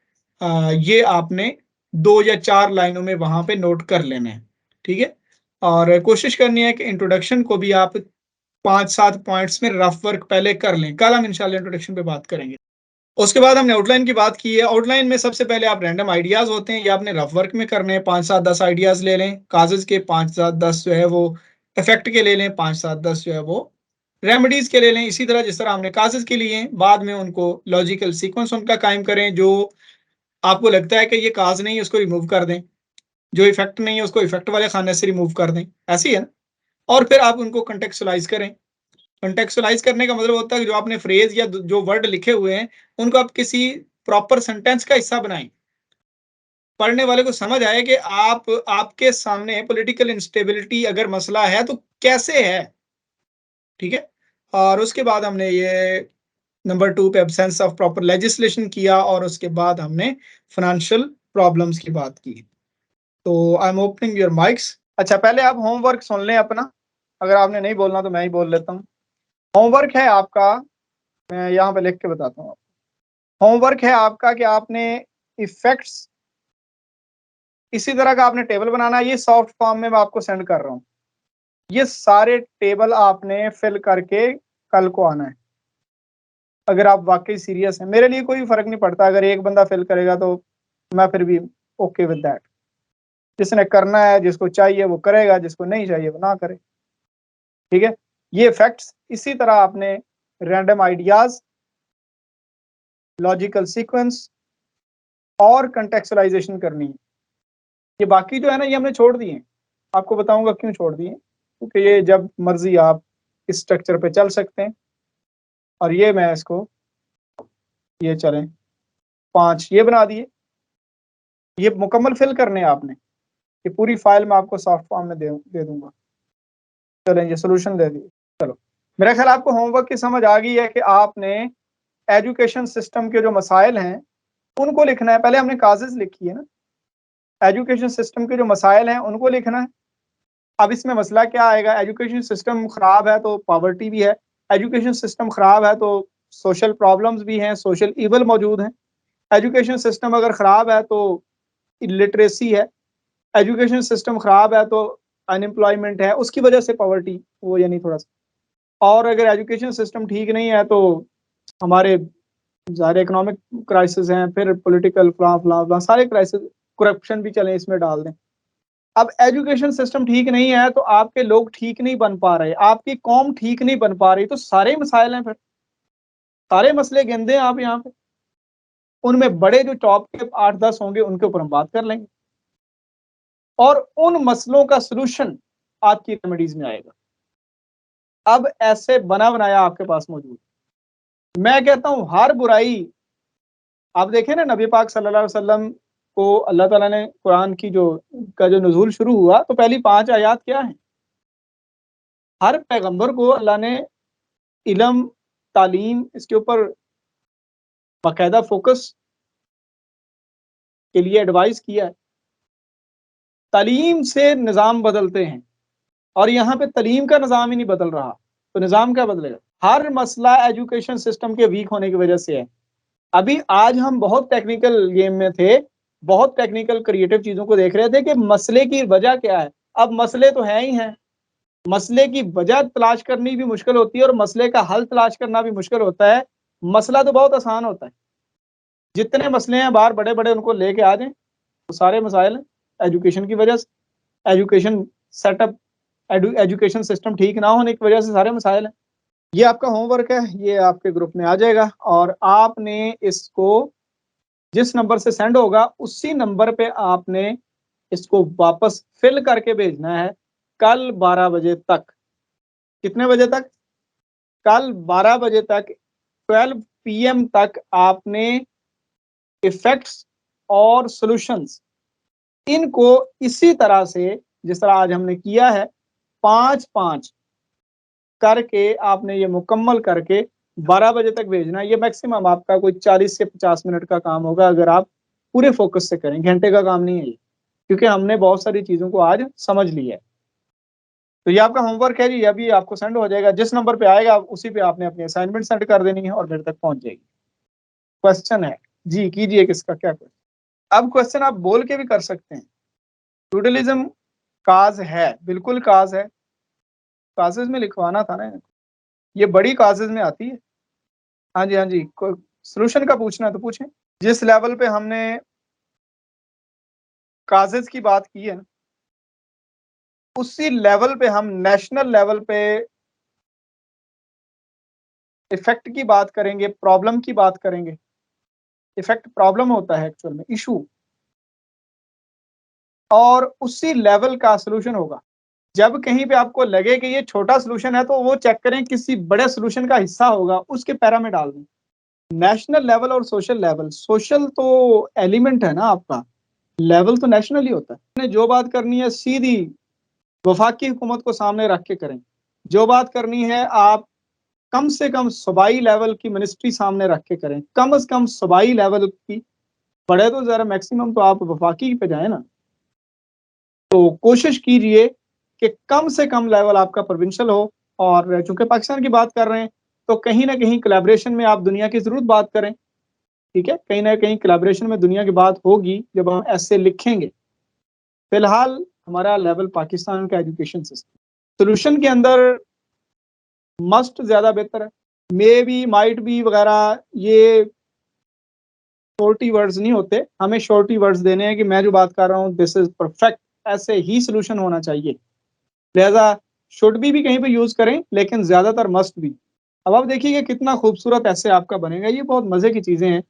ये आपने 2 या 4 लाइनों में वहां पे नोट कर लेना है, ठीक है? और कोशिश करनी है कि इंट्रोडक्शन को भी आप 5-7 पॉइंट्स में रफ वर्क पहले कर लें। कल हम इंशाल्लाह इंट्रोडक्शन पे बात करेंगे। उसके बाद हमने आउटलाइन की बात की है। आउटलाइन में सबसे पहले आप रैंडम आइडियाज़ होते हैं, ये आपने रफ वर्क में करने हैं, 5-7-10 आइडियाज़ ले लें। कागज़ के 5-7-10 जो है वो इफ़ेक्ट के ले लें, 5-7-10 जो है वो रेमेडीज़ के ले लें। इसी तरह जिस तरह हमने कागज़ के लिए हैं, बाद में उनको लॉजिकल सीक्वेंस उनका कायम करें। जो आपको लगता है कि ये काज़ नहीं है, उसको रिमूव कर दें। जो इफ़ेक्ट नहीं है, उसको इफ़ेक्ट वाले खाने से रिमूव कर दें। ऐसे ही है ना? और फिर आप उनको कॉन्टेक्स्चुअलाइज़ करें। कॉन्टेक्स्चुअलाइज़ करने का मतलब होता है कि जो आपने फ्रेज़ या जो वर्ड लिखे हुए हैं, उनको आप किसी प्रॉपर सेंटेंस का हिस्सा बनाएँ। पढ़ने वाले को समझ आए कि आपके सामने पॉलिटिकल इंस्टेबिलिटी अगर मसला है तो कैसे है, ठीक है? और उसके बाद हमने ये नंबर 2 पे एब्सेंस ऑफ प्रॉपर लेजिस्लेशन किया और उसके बाद हमने फाइनेंशियल प्रॉब्लम्स की बात की। तो I am opening your mics. अच्छा, पहले आप होमवर्क सुन लें अपना। अगर आपने नहीं बोलना तो मैं ही बोल लेता हूँ। होमवर्क है आपका, मैं यहाँ पे लिख के बताता हूँ आपको। होमवर्क है आपका कि आपने इफेक्ट्स इसी तरह का आपने टेबल बनाना है। ये सॉफ्ट फॉर्म में मैं आपको सेंड कर रहा हूँ। ये सारे टेबल आपने फिल करके कल को आना है। अगर आप वाकई सीरियस हैं, मेरे लिए कोई फर्क नहीं पड़ता, अगर एक बंदा फिल करेगा तो मैं फिर भी ओके विद दैट। जिसने करना है, जिसको चाहिए वो करेगा, जिसको नहीं चाहिए वो ना करे, ठीक है? ये फैक्ट्स इसी तरह आपने रैंडम आइडियाज, लॉजिकल सीक्वेंस और कंटेक्चुअलाइजेशन करनी है। ये बाकी जो है ना, ये हमने छोड़ दिए। आपको बताऊंगा क्यों छोड़ दिए, क्योंकि ये जब मर्जी आप इस स्ट्रक्चर पे चल सकते हैं। और ये मैं इसको ये चलें 5 ये बना दिए। ये मुकम्मल फिल करने हैं आपने। ये पूरी फाइल मैं आपको सॉफ्ट फॉर्म में दे दूंगा। चलें, ये सोल्यूशन दे दिए। चलो, मेरा ख्याल आपको होमवर्क की समझ आ गई है कि आपने एजुकेशन सिस्टम के जो मसाइल हैं उनको लिखना है। पहले हमने काजेज लिखी है ना, एजुकेशन सिस्टम के जो मसाइल हैं उनको लिखना है। अब इसमें मसला क्या आएगा, एजुकेशन सिस्टम खराब है तो पॉवर्टी भी है, एजुकेशन सिस्टम खराब है तो सोशल प्रॉब्लम्स भी हैं, सोशल इवल मौजूद हैं। एजुकेशन सिस्टम अगर खराब है तो इलिटरेसी है, एजुकेशन सिस्टम खराब है तो अनएम्प्लॉयमेंट है, उसकी वजह से पॉवर्टी वो यानी थोड़ा सा। और अगर एजुकेशन सिस्टम ठीक नहीं है तो हमारे ज़ाहिर इकोनॉमिक क्राइसिस हैं, फिर पॉलिटिकल फलां फलां फलां सारे क्राइसिस, करप्शन भी चले इसमें डाल दें। अब एजुकेशन सिस्टम ठीक नहीं है तो आपके लोग ठीक नहीं बन पा रहे, आपकी कौम ठीक नहीं बन पा रही, तो सारे ही मसाइल हैं। फिर सारे मसले गिनते हैं आप यहाँ पे, उनमें बड़े जो टॉप के 8-10 होंगे उनके ऊपर हम बात कर लेंगे। और उन मसलों का सलूशन आपकी रेमेडीज में आएगा। अब ऐसे बना बनाया आपके पास मौजूद। मैं कहता हूं हर बुराई, आप देखें ना, नबी पाक सल्लल्लाहु अलैहि वसल्लम को अल्लाह ताला ने कुरान की जो नुज़ूल शुरू हुआ तो पहली 5 आयत क्या हैं? हर पैगंबर को अल्लाह ने इल्म, तालीम, इसके ऊपर बाकायदा फोकस के लिए एडवाइस किया है। तालीम से निज़ाम बदलते हैं और यहाँ पे तालीम का निज़ाम ही नहीं बदल रहा, तो निज़ाम क्या बदलेगा? हर मसला एजुकेशन सिस्टम के वीक होने की वजह से है। अभी आज हम बहुत टेक्निकल गेम में थे, बहुत टेक्निकल क्रिएटिव चीज़ों को देख रहे थे कि मसले की वजह क्या है। अब मसले तो हैं ही हैं, मसले की वजह तलाश करनी भी मुश्किल होती है और मसले का हल तलाश करना भी मुश्किल होता है। मसला तो बहुत आसान होता है, जितने मसले हैं बाहर बड़े-बड़े उनको लेके आ जाएँ, तो सारे मसाइल एजुकेशन की वजह से, एजुकेशन सेटअप, एजुकेशन सिस्टम ठीक ना होने की वजह से सारे मसाइल हैं। ये आपका होमवर्क है, ये आपके ग्रुप में आ जाएगा और आपने इसको जिस नंबर से सेंड होगा उसी नंबर पे आपने इसको वापस फिल करके भेजना है कल 12 बजे तक। कितने बजे तक? कल 12 बजे तक, 12 पीएम तक आपने इफेक्ट्स और सॉल्यूशंस इनको इसी तरह से जिस तरह आज हमने किया है 5-5 करके आपने ये मुकम्मल करके 12 बजे तक भेजना है। ये मैक्सिमम आपका कोई 40 से 50 मिनट का काम होगा अगर आप पूरे फोकस से करें, घंटे का काम नहीं है ये, क्योंकि हमने बहुत सारी चीज़ों को आज समझ लिया है। तो ये आपका होमवर्क है जी, अभी आपको सेंड हो जाएगा। जिस नंबर पे आएगा उसी पे आपने अपनी असाइनमेंट सेंड कर देनी है और मेरे तक पहुँच जाएगी। क्वेश्चन है? जी, कीजिए, किसका क्या क्वेश्चन? अब क्वेश्चन आप बोल के भी कर सकते हैं। फ्यूडलिज्म काज़ है, बिल्कुल काज़ है। काज़ेज़ में लिखवाना था ना, ये बड़ी काज़ेज़ में आती है। हाँ जी, हाँ जी, को सॉल्यूशन का पूछना है तो पूछें। जिस लेवल पे हमने काज़ेज़ की बात की है ना, उसी लेवल पे हम नेशनल लेवल पे इफ़ेक्ट की बात करेंगे, प्रॉब्लम की बात करेंगे। इफ़ेक्ट प्रॉब्लम होता है एक्चुअल में, इश्यू, और उसी लेवल का सॉल्यूशन होगा। जब कहीं पे आपको लगे कि ये छोटा सॉल्यूशन है तो वो चेक करें किसी बड़े सॉल्यूशन का हिस्सा होगा, उसके पैरा में डाल दें। नेशनल लेवल और सोशल लेवल, सोशल तो एलिमेंट है ना आपका, लेवल तो नेशनल ही होता है। जो बात करनी है सीधी वफाकी हुकूमत को सामने रख के करें। जो बात करनी है आप कम से कम सूबाई लेवल की मिनिस्ट्री सामने रख के करें, कम से कम सूबाई लेवल की, बड़े तो ज़रा मैक्सिमम तो आप वफाकी पे जाएँ ना। तो कोशिश कीजिए कि कम से कम लेवल आपका प्रोविंशियल हो, और चूँकि पाकिस्तान की बात कर रहे हैं, तो कहीं न कहीं कोलैबोरेशन में आप दुनिया की ज़रूर बात करें, ठीक है? कहीं न कहीं कोलैबोरेशन में दुनिया की बात होगी जब हम ऐसे लिखेंगे। फिलहाल हमारा लेवल पाकिस्तान का एजुकेशन सिस्टम, सॉल्यूशन के अंदर मस्ट ज़्यादा बेहतर है। मे बी, माइट बी वगैरह ये शॉर्टी वर्ड्स नहीं होते, हमें शॉर्टी वर्ड्स देने हैं कि मैं जो बात कर रहा हूँ दिस इज़ परफेक्ट, ऐसे ही सॉल्यूशन होना चाहिए। लिहाज़ा शुड बी भी कहीं पे यूज़ करें, लेकिन ज़्यादातर मस्ट बी। अब आप देखिए कि कितना खूबसूरत ऐसे आपका बनेगा, ये बहुत मज़े की चीज़ें हैं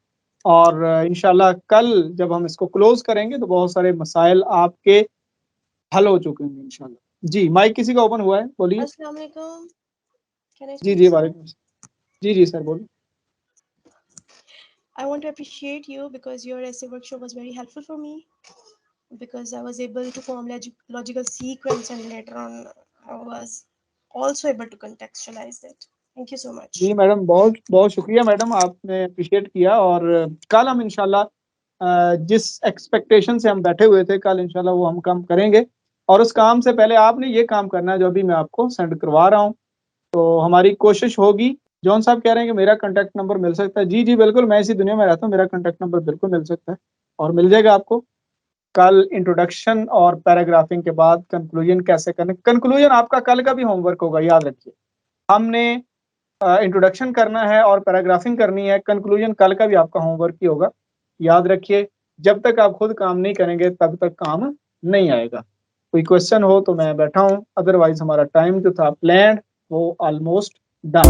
और इंशाल्लाह कल जब हम इसको क्लोज़ करेंगे तो बहुत सारे मसाइल आपके हल हो चुके होंगे इंशाल्लाह। जी, माइक किसी का ओपन हुआ है? बोलिए। अस्सलाम वालेकुम। Can I ji, speak, ji, sir? वालेकुम। जी, जी सर बोलिए। I want to appreciate you because your essay workshop was very helpful for me because I was able to form logical sequence and later on I was also able to contextualize it. Thank you so much. जी madam, बहुत बहुत शुक्रिया madam, आपने appreciate किया और कल हम इंशाल्लाह जिस एक्सपेक्टेशन से हम बैठे हुए थे, कल इंशाल्लाह वो हम काम करेंगे और उस काम से पहले आपने ये काम करना है जो अभी मैं आपको सेंड करवा रहा हूँ। तो हमारी कोशिश होगी। जॉन साहब कह रहे हैं कि मेरा कॉन्टैक्ट नंबर मिल सकता है। जी, जी, बिल्कुल, मैं इसी दुनिया में रहता हूँ, मेरा कॉन्टैक्ट नंबर बिल्कुल मिल सकता है और मिल जाएगा आपको। कल इंट्रोडक्शन और पैराग्राफिंग के बाद कंक्लूजन कैसे करना, कंक्लूजन आपका कल का भी होमवर्क होगा, याद रखिए। हमने इंट्रोडक्शन करना है और पैराग्राफिंग करनी है, कंक्लूजन कल का भी आपका होमवर्क ही होगा। याद रखिए, जब तक आप खुद काम नहीं करेंगे तब तक काम नहीं आएगा। कोई क्वेश्चन हो तो मैं बैठा हूँ, अदरवाइज़ हमारा टाइम जो था प्लान्ड वो ऑलमोस्ट डन।